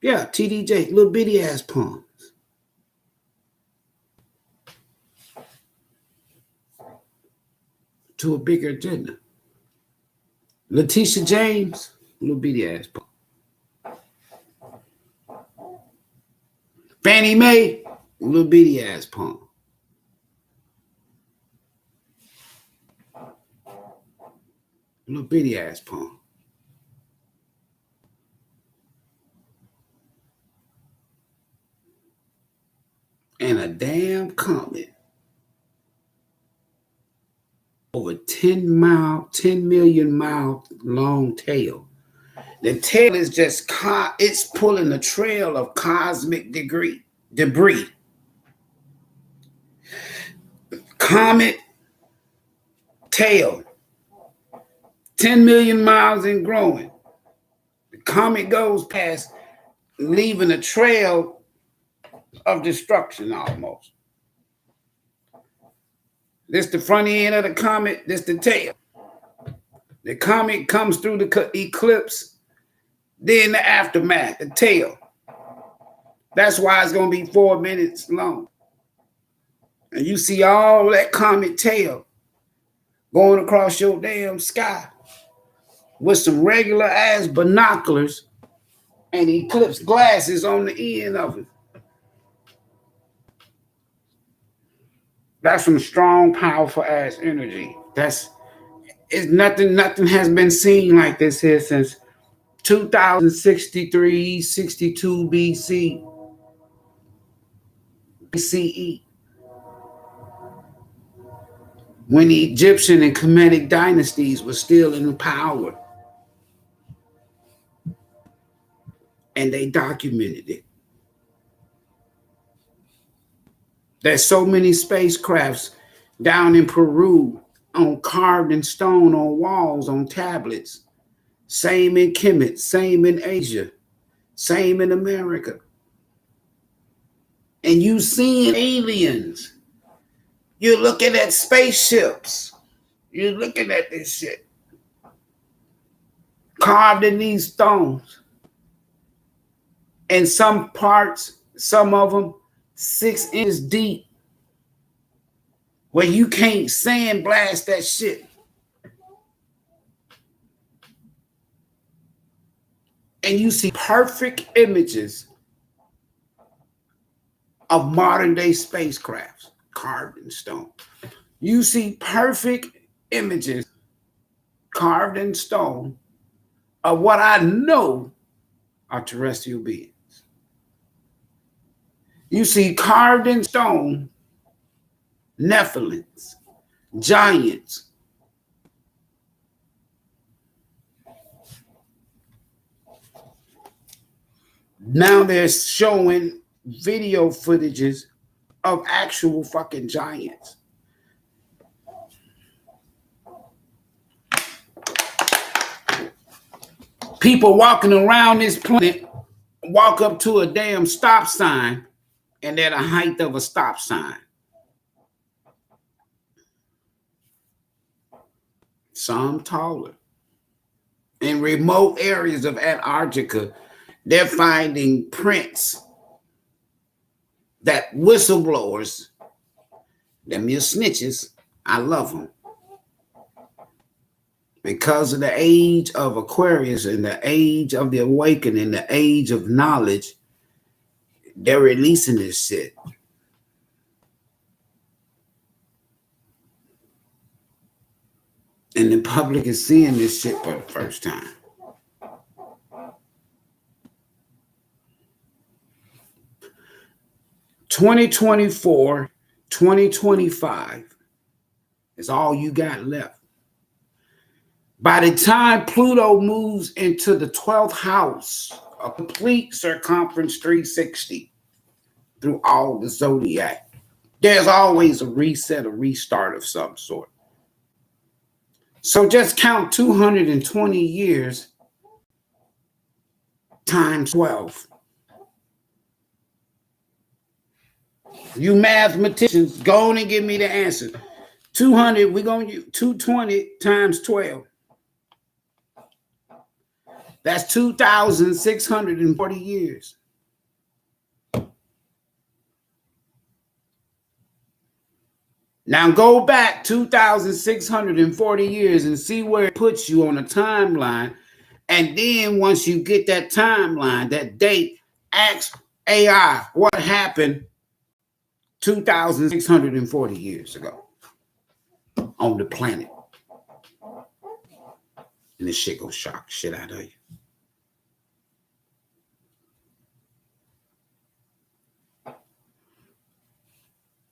Speaker 1: Yeah, T.D. Jakes, little bitty ass pawns. To a bigger agenda. Letitia James, little bitty ass pawn. Fannie Mae, little bitty ass pawn. Little bitty ass pawn. And a damn comet over 10 million mile long tail. The tail is just, it's pulling a trail of cosmic debris. Comet tail, 10 million miles and growing. The comet goes past, leaving a trail of destruction almost. This the front end of the comet, this the tail. The comet comes through the eclipse, then the aftermath, the tail. That's why it's going to be 4 minutes long. And you see all that comet tail going across your damn sky with some regular ass binoculars and eclipse glasses on the end of it. That's some strong, powerful ass energy. It's nothing has been seen like this here since 2063, 62 BCE. When the Egyptian and Kemetic dynasties were still in power. And they documented it. There's so many spacecrafts down in Peru carved in stone on walls, on tablets. Same in Kemet, same in Asia, same in America. And you seeing aliens. You're looking at spaceships. You're looking at this shit. Carved in these stones. And some parts, some of them 6 inches deep, where you can't sandblast that shit. And you see perfect images of modern day spacecrafts carved in stone. You see perfect images carved in stone of what I know are terrestrial beings. You see carved in stone Nephilims, giants. Now they're showing video footages of actual fucking giants. People walking around this planet walk up to a damn stop sign and they're the height of a stop sign. Some taller. In remote areas of Antarctica, they're finding prints that whistleblowers, them your snitches, I love them. Because of the age of Aquarius and the age of the awakening, the age of knowledge, they're releasing this shit. And the public is seeing this shit for the first time. (2024, 2025) is all you got left. By the time Pluto moves into the 12th house, a complete circumference 360 through all the zodiac, there's always a reset, a restart of some sort. So just count 220 years times 12. You mathematicians, go on and give me the answer. 200, we're going to use 220 times 12. That's 2,640 years. Now go back 2,640 years and see where it puts you on a timeline. And then once you get that timeline, that date, ask AI what happened 2,640 years ago on the planet. And this shit gonna shock the shit out of you.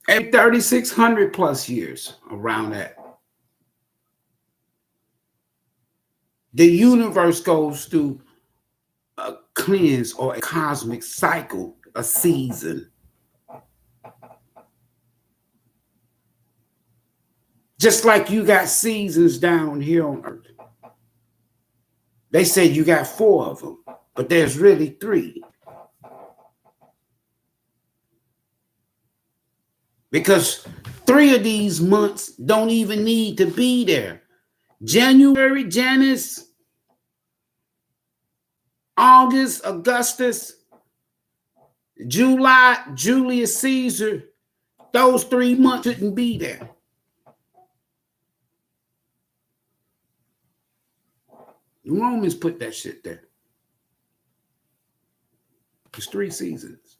Speaker 1: Every 3,600 plus years around that, the universe goes through a cleanse or a cosmic cycle, a season. Just like you got seasons down here on Earth. They say you got 4 of them, but there's really 3. Because 3 of these months don't even need to be there. January, Janus, August, Augustus, July, Julius Caesar, those 3 months shouldn't be there. The Romans put that shit there. It's 3 seasons.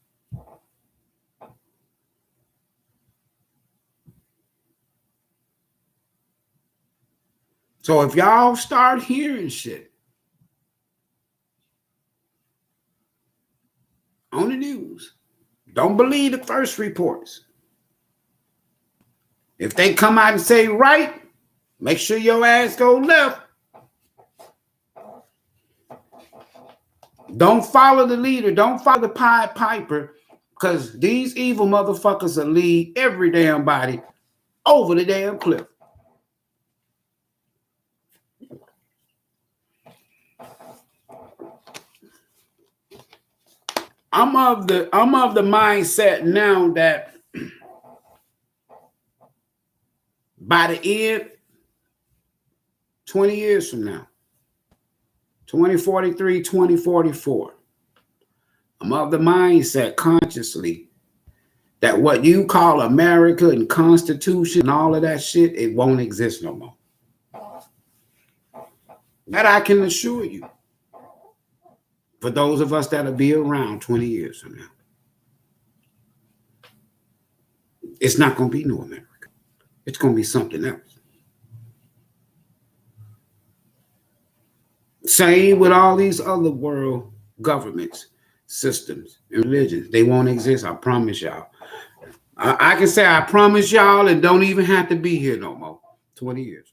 Speaker 1: So if y'all start hearing shit on the news, don't believe the first reports. If they come out and say right, make sure your ass go left. Don't follow the leader. Don't follow the Pied Piper, because these evil motherfuckers will lead every damn body over the damn cliff. I'm of the mindset now that by the end, 20 years from now, 2043, 2044, I'm of the mindset consciously that what you call America and Constitution and all of that shit, it won't exist no more. That I can assure you. For those of us that'll be around 20 years from now. It's not going to be no America. It's going to be something else. Same with all these other world governments, systems, and religions. They won't exist. I promise y'all. I can say I promise y'all and don't even have to be here no more. 20 years.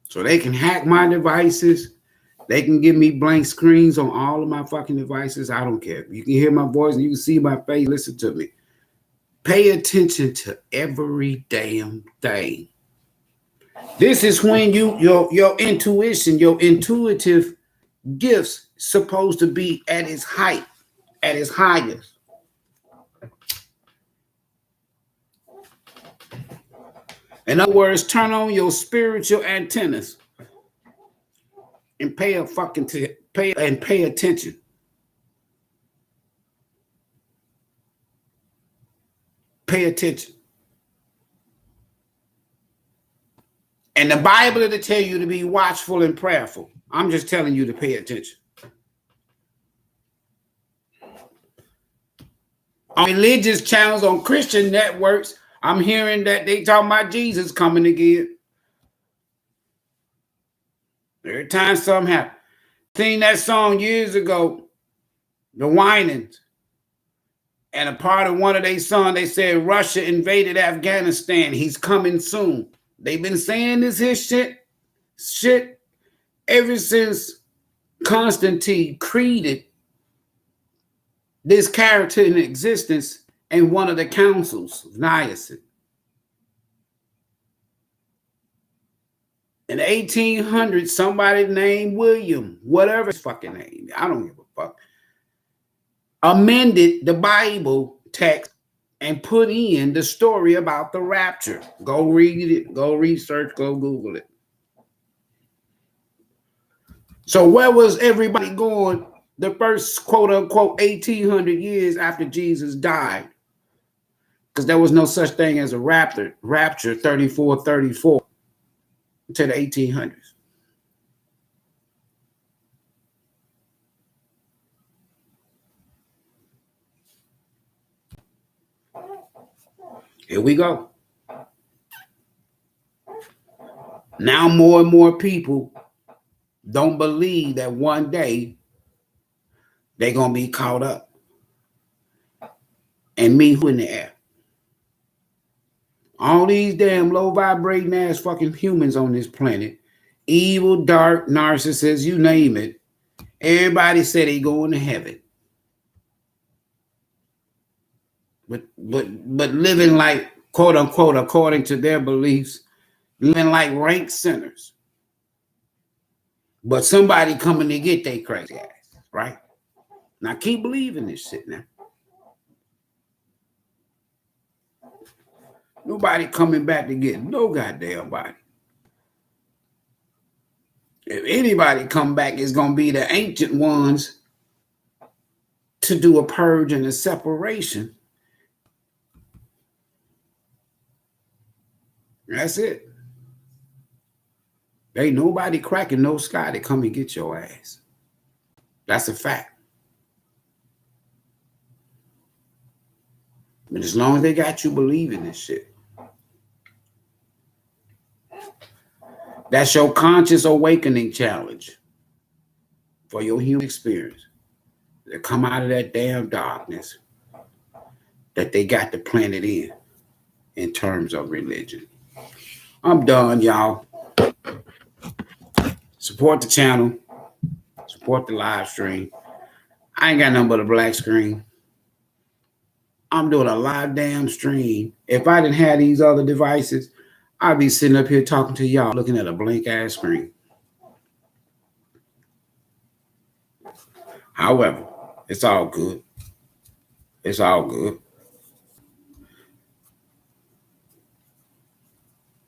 Speaker 1: So they can hack my devices. They can give me blank screens on all of my fucking devices. I don't care. You can hear my voice and you can see my face. Listen to me. Pay attention to every damn thing. This is when your intuition, your intuitive gifts supposed to be at its height, at its highest. In other words, turn on your spiritual antennas and pay attention. Pay attention. And the Bible will tell you to be watchful and prayerful. I'm just telling you to pay attention. On religious channels, on Christian networks, I'm hearing that they talking about Jesus coming again. Every time something happens. Seen that song years ago, The Winans. And a part of one of their songs, they said Russia invaded Afghanistan. He's coming soon. They've been saying this here shit ever since Constantine created this character in existence in one of the councils of Niacin. In the 1800s, somebody named William, whatever his fucking name, I don't give a fuck, amended the Bible text and put in the story about the rapture. Go read it, go research, go Google it. So where was everybody going the first quote unquote 1800 years after Jesus died? Because there was no such thing as a rapture 34 to the 1800s. Here we go. Now more and more people don't believe that one day they're going to be caught up and me in the air. All these damn low vibrating ass fucking humans on this planet, evil, dark, narcissists, you name it, everybody said they going to heaven. But living like, quote unquote, according to their beliefs, living like rank sinners. But somebody coming to get their crazy ass, right? Now keep believing this shit now. Nobody coming back to get no goddamn body. If anybody come back, it's going to be the ancient ones to do a purge and a separation. That's it. There ain't nobody cracking no sky to come and get your ass. That's a fact. But as long as they got you believing this shit, that's your conscious awakening challenge for your human experience. To come out of that damn darkness that they got the planet in terms of religion. I'm done, y'all. Support the channel. Support the live stream. I ain't got nothing but a black screen. I'm doing a live damn stream. If I didn't have these other devices, I'd be sitting up here talking to y'all looking at a blank ass screen. However, it's all good. It's all good.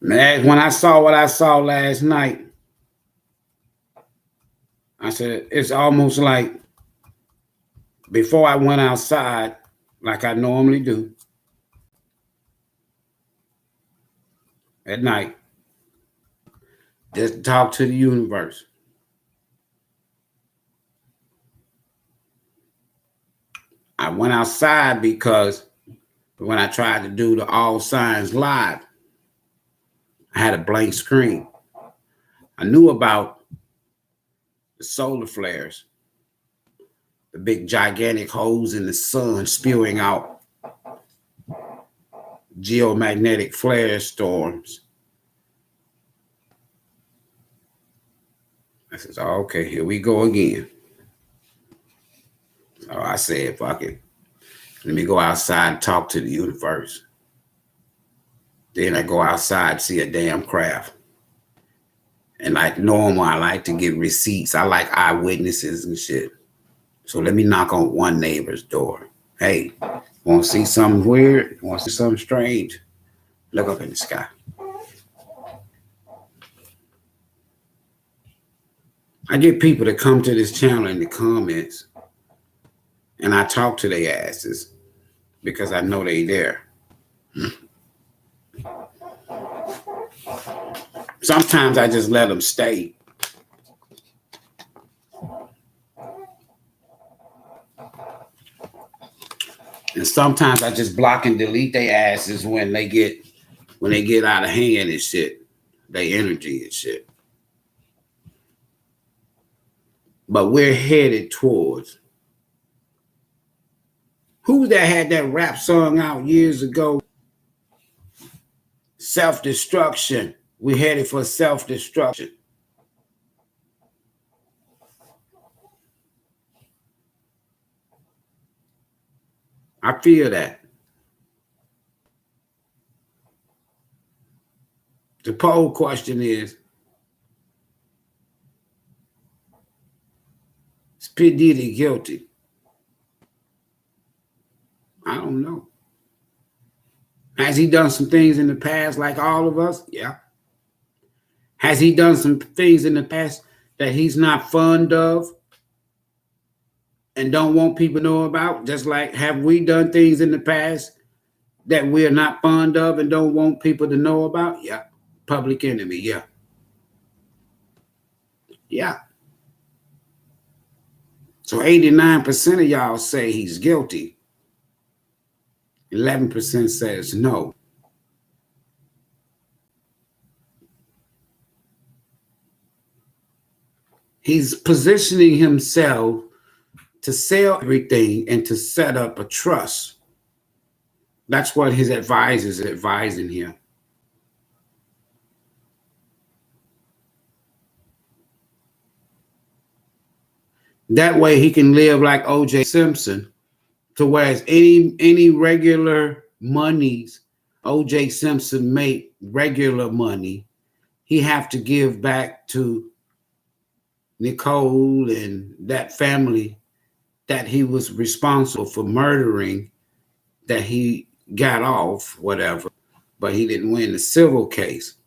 Speaker 1: Man, when I saw what I saw last night, I said, it's almost like before I went outside, like I normally do, at night, Just talk to the universe. I went outside because when I tried to do the All Signs Live, I had a blank screen. I knew about the solar flares, the big gigantic holes in the sun spewing out geomagnetic flare storms. I said, oh, okay, here we go again. So I said, fuck it. Let me go outside and talk to the universe. Then I go outside, see a damn craft. And like normal, I like to get receipts. I like eyewitnesses and shit. So let me knock on one neighbor's door. Hey, want to see something weird? Want to see something strange? Look up in the sky. I get people to come to this channel in the comments, and I talk to their asses because I know they there. Sometimes I just let them stay. And sometimes I just block and delete their asses when they get out of hand and shit. Their energy and shit. But we're headed towards. Who that had that rap song out years ago? Self-destruction. We're headed for self-destruction. I feel that. The poll question is P. Diddy guilty? I don't know. Has he done some things in the past like all of us? Yeah. Has he done some things in the past that he's not fond of and don't want people to know about? Just like, have we done things in the past that we're not fond of and don't want people to know about? Yeah. Public enemy, yeah. Yeah. So 89% of y'all say he's guilty. 11% says no. He's positioning himself to sell everything and to set up a trust. That's what his advisors are advising him. That way he can live like O.J. Simpson, to whereas any regular monies O.J. Simpson made, regular money, he have to give back to Nicole and that family that he was responsible for murdering, that he got off, whatever, but he didn't win the civil case.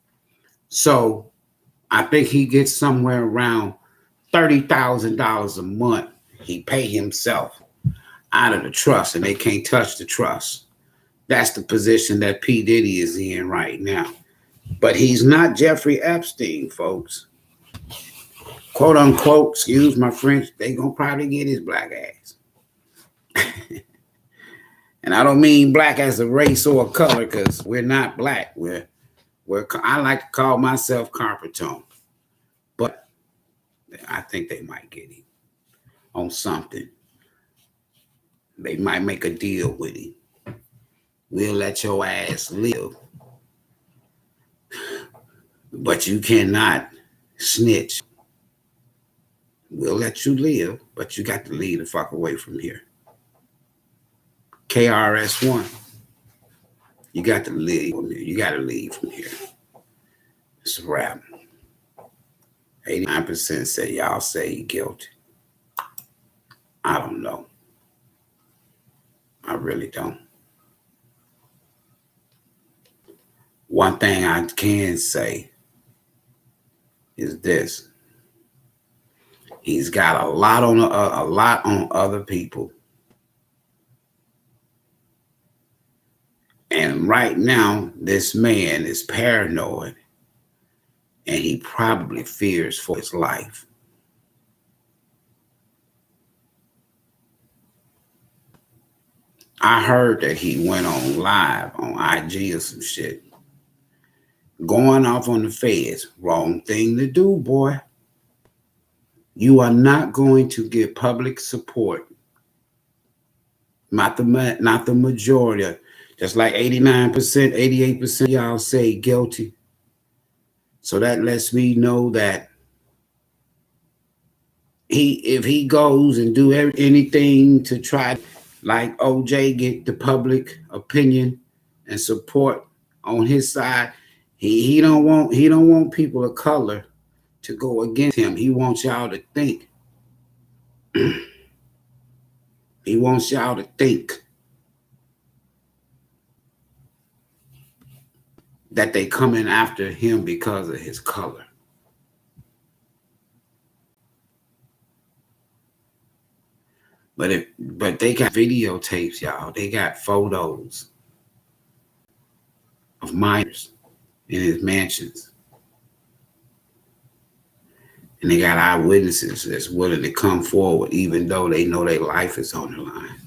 Speaker 1: So I think he gets somewhere around $30,000 a month. He pay himself out of the trust, and they can't touch the trust. That's the position that P. Diddy is in right now. But he's not Jeffrey Epstein, folks. Quote unquote, excuse my French, they gonna probably get his black ass. And I don't mean black as a race or a color, because we're not black. I like to call myself copper tone. But I think they might get him on something. They might make a deal with him. We'll let your ass live, but you cannot snitch. We'll let you live, but you got to leave the fuck away from here. KRS-One, you got to leave from here. You got to leave from here. It's a wrap. 89% say y'all say he guilty. I don't know. I really don't. One thing I can say is this: he's got a lot on other people, and right now this man is paranoid, and he probably fears for his life. I heard that he went on live on IG or some shit, going off on the feds. Wrong thing to do, boy. You are not going to get public support. Not the majority. Just like 89%, 88% y'all say guilty. So that lets me know that if he goes and do anything to try, like OJ, get the public opinion and support on his side, he don't want people of color to go against him. He wants y'all to think. He wants y'all to think that they coming after him because of his color. But they got videotapes, y'all. They got photos of minors in his mansions. And they got eyewitnesses that's willing to come forward, even though they know their life is on the line.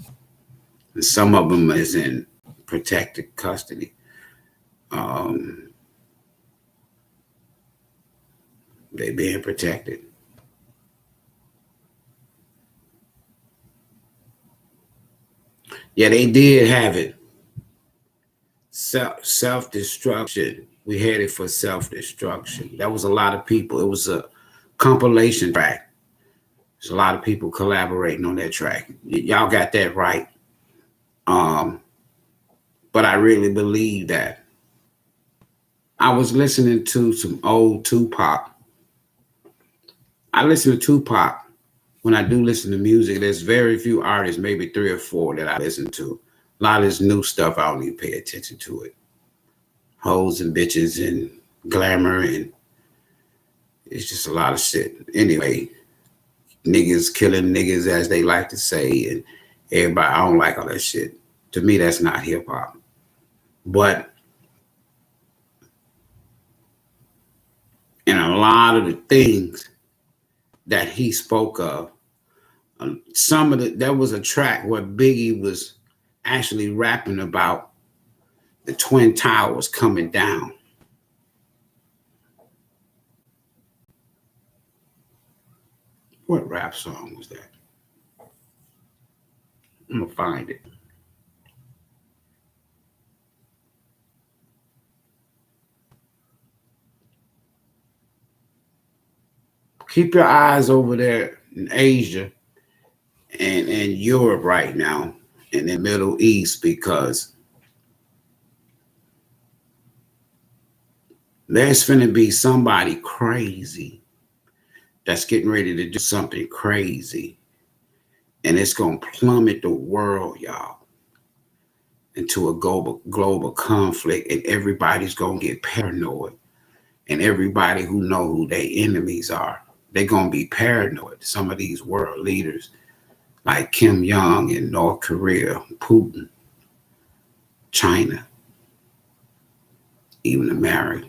Speaker 1: And some of them is in protected custody. They being protected. Yeah, they did have it. Self-destruction. We had it for self-destruction. That was a lot of people. It was a compilation track. There's a lot of people collaborating on that track. Y'all got that right. But I really believe that. I was listening to some old Tupac. I listen to Tupac when I do listen to music. There's very few artists, maybe 3 or 4 that I listen to. A lot of this new stuff, I don't even pay attention to it. Hoes and bitches and glamour, and it's just a lot of shit. Anyway, niggas killing niggas, as they like to say, and everybody, I don't like all that shit. To me, that's not hip hop. But in a lot of the things that he spoke of, there was a track where Biggie was actually rapping about the Twin Towers coming down. What rap song was that? I'm gonna find it. Keep your eyes over there in Asia and Europe right now, and the Middle East, because there's finna be somebody crazy that's getting ready to do something crazy, and it's gonna plummet the world, y'all, into a global conflict, and everybody's gonna get paranoid, and everybody who know who their enemies are, they're gonna be paranoid. Some of these world leaders, like Kim Jong in North Korea, Putin, China, even America.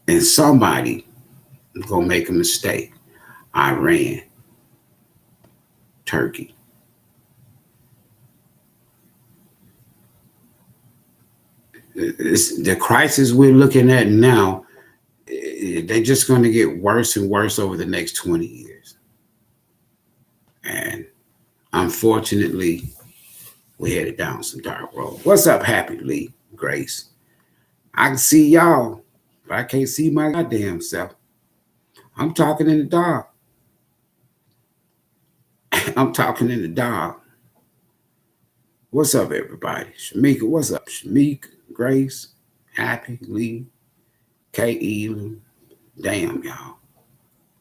Speaker 1: And somebody is gonna make a mistake. Iran, Turkey. The crisis we're looking at now, they're just going to get worse and worse over the next 20 years. And unfortunately, we're headed down some dark road. What's up, Happy Lee, Grace? I can see y'all, but I can't see my goddamn self. I'm talking in the dark. I'm talking in the dark. What's up, everybody? Shamika, what's up? Shamika, Grace, Happy, Lee, K.E. Damn, y'all.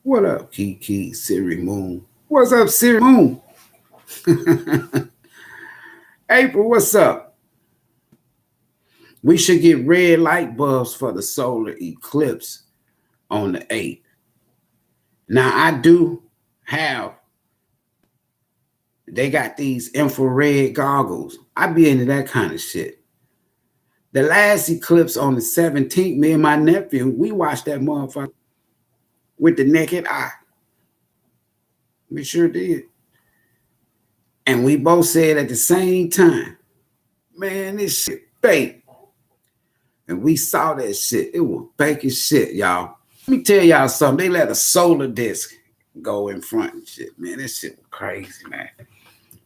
Speaker 1: What up, Kiki, Siri Moon? What's up, Siri Moon? April, what's up? We should get red light bulbs for the solar eclipse on the 8th. Now, I do have, they got these infrared goggles. I be into that kind of shit. The last eclipse on the 17th, me and my nephew, we watched that motherfucker with the naked eye. We sure did. And we both said at the same time, man, this shit fake. And we saw that shit. It was fake as shit, y'all. Let me tell y'all something. They let a solar disk go in front and shit, man. This shit was crazy, man.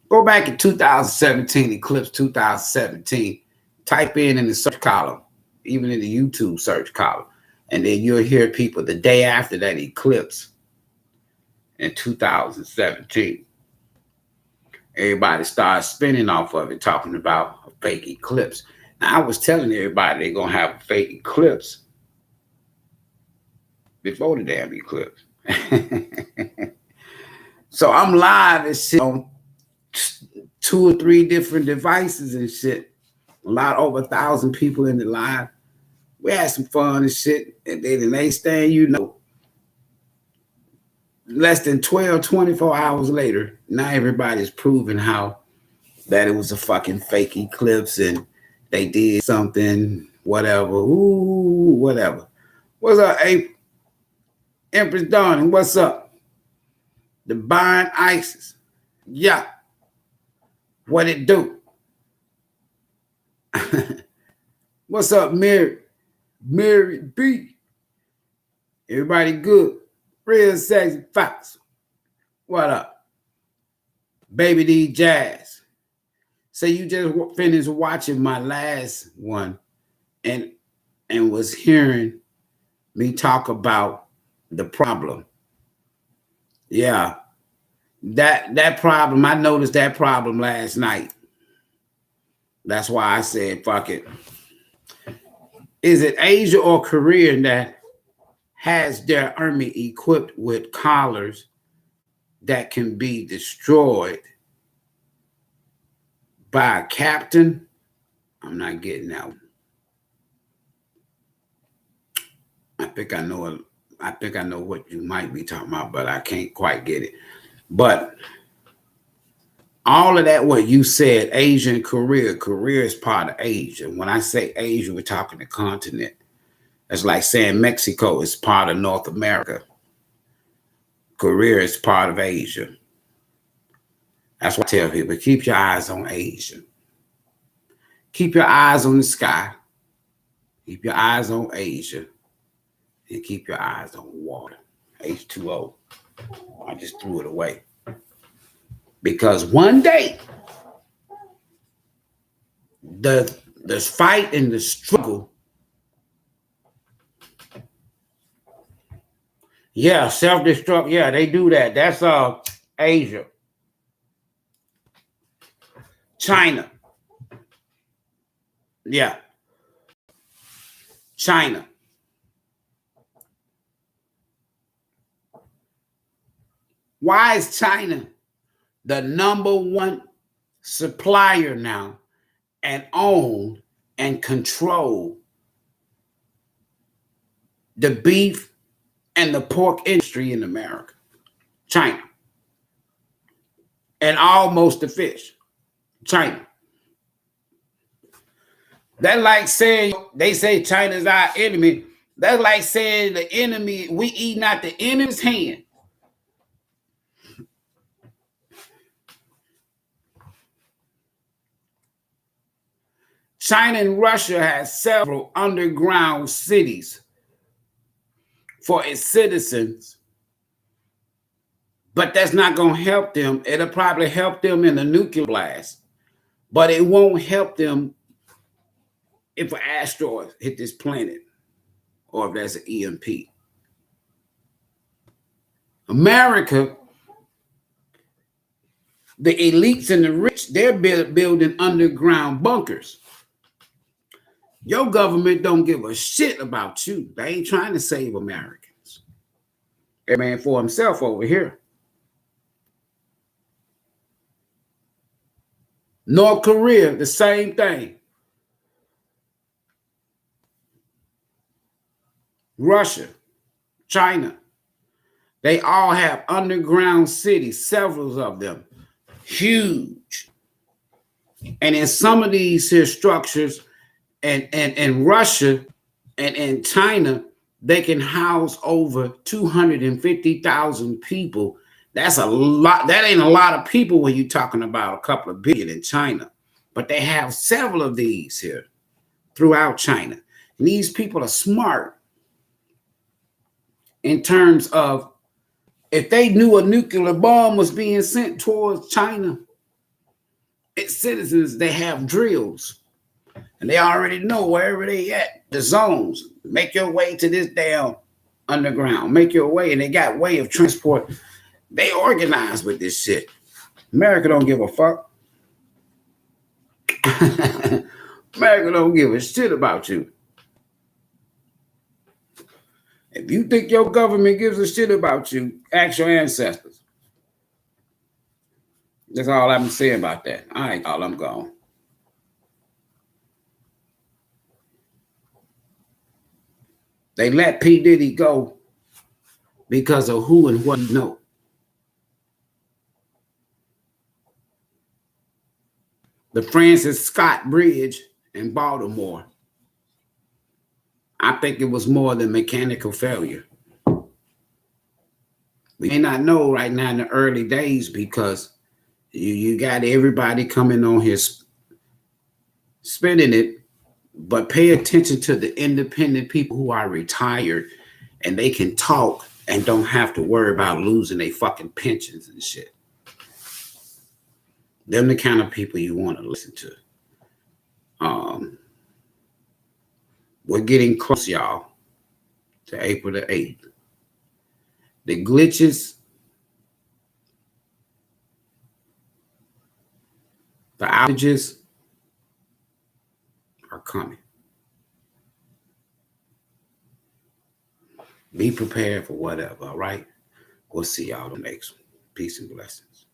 Speaker 1: Go back in 2017, eclipse 2017. Type in the search column, even in the YouTube search column. And then you'll hear people the day after that eclipse in 2017. Everybody started spinning off of it, talking about a fake eclipse. Now, I was telling everybody they're going to have a fake eclipse before the damn eclipse. So I'm live and shit on 2 or 3 different devices and shit. A lot over 1,000 people in the live. We had some fun and shit. And then the next thing you know, less than 12, 24 hours later, now everybody's proving how that it was a fucking fake eclipse and they did something, whatever. Ooh, whatever. What's up, Empress Dawn? What's up? Divine Isis. Yeah. What it do? What's up, Mary? Mary B. Everybody good? Real sexy Fox. What up? Baby D Jazz. So you just finished watching my last one and was hearing me talk about the problem. Yeah. That problem, I noticed that problem last night. That's why I said, fuck it. Is it Asia or Korea that has their army equipped with collars that can be destroyed by a captain? I'm not getting that one. I think I know what you might be talking about, but I can't quite get it. But all of that, what you said, Asia and Korea is part of Asia. When I say Asia, we're talking the continent. That's like saying Mexico is part of North America. Korea is part of Asia. That's what I tell people. Keep your eyes on Asia. Keep your eyes on the sky. Keep your eyes on Asia. And keep your eyes on water. H2O. I just threw it away. Because one day, the fight and the struggle, yeah, self-destruct, yeah, they do that. That's Asia. China. Yeah. China. Why is China the #1 supplier now and own and control the beef and the pork industry in America? China. And almost the fish. China. That's like saying, they say China's our enemy. That's like saying the enemy, we eat not the enemy's hand. China and Russia has several underground cities for its citizens, but that's not going to help them. It'll probably help them in a nuclear blast, but it won't help them if an asteroid hit this planet or if there's an EMP. America, the elites and the rich, they're building underground bunkers. Your government don't give a shit about you. They ain't trying to save Americans. Every man for himself over here. North Korea, the same thing. Russia, China, they all have underground cities, several of them, huge. And in some of these here structures, And Russia and China, they can house over 250,000 people. That's a lot. That ain't a lot of people when you're talking about a couple of billion in China. But they have several of these here throughout China. And these people are smart in terms of if they knew a nuclear bomb was being sent towards China, its citizens, they have drills. And they already know wherever they at, the zones. Make your way to this damn underground. Make your way. And they got way of transport. They organize with this shit. America don't give a fuck. America don't give a shit about you. If you think your government gives a shit about you, ask your ancestors. That's all I'm saying about that. All right, y'all, I'm gone. They let P. Diddy go because of who and what he know. The Francis Scott Bridge in Baltimore, I think it was more than mechanical failure. We may not know right now in the early days because you got everybody coming on here spending it, but pay attention to the independent people who are retired and they can talk and don't have to worry about losing their fucking pensions and shit. Them the kind of people you want to listen to. We're getting close, y'all, to April the 8th. The glitches, the outages are coming. Be prepared for whatever, all right? We'll see y'all the next one. Peace and blessings.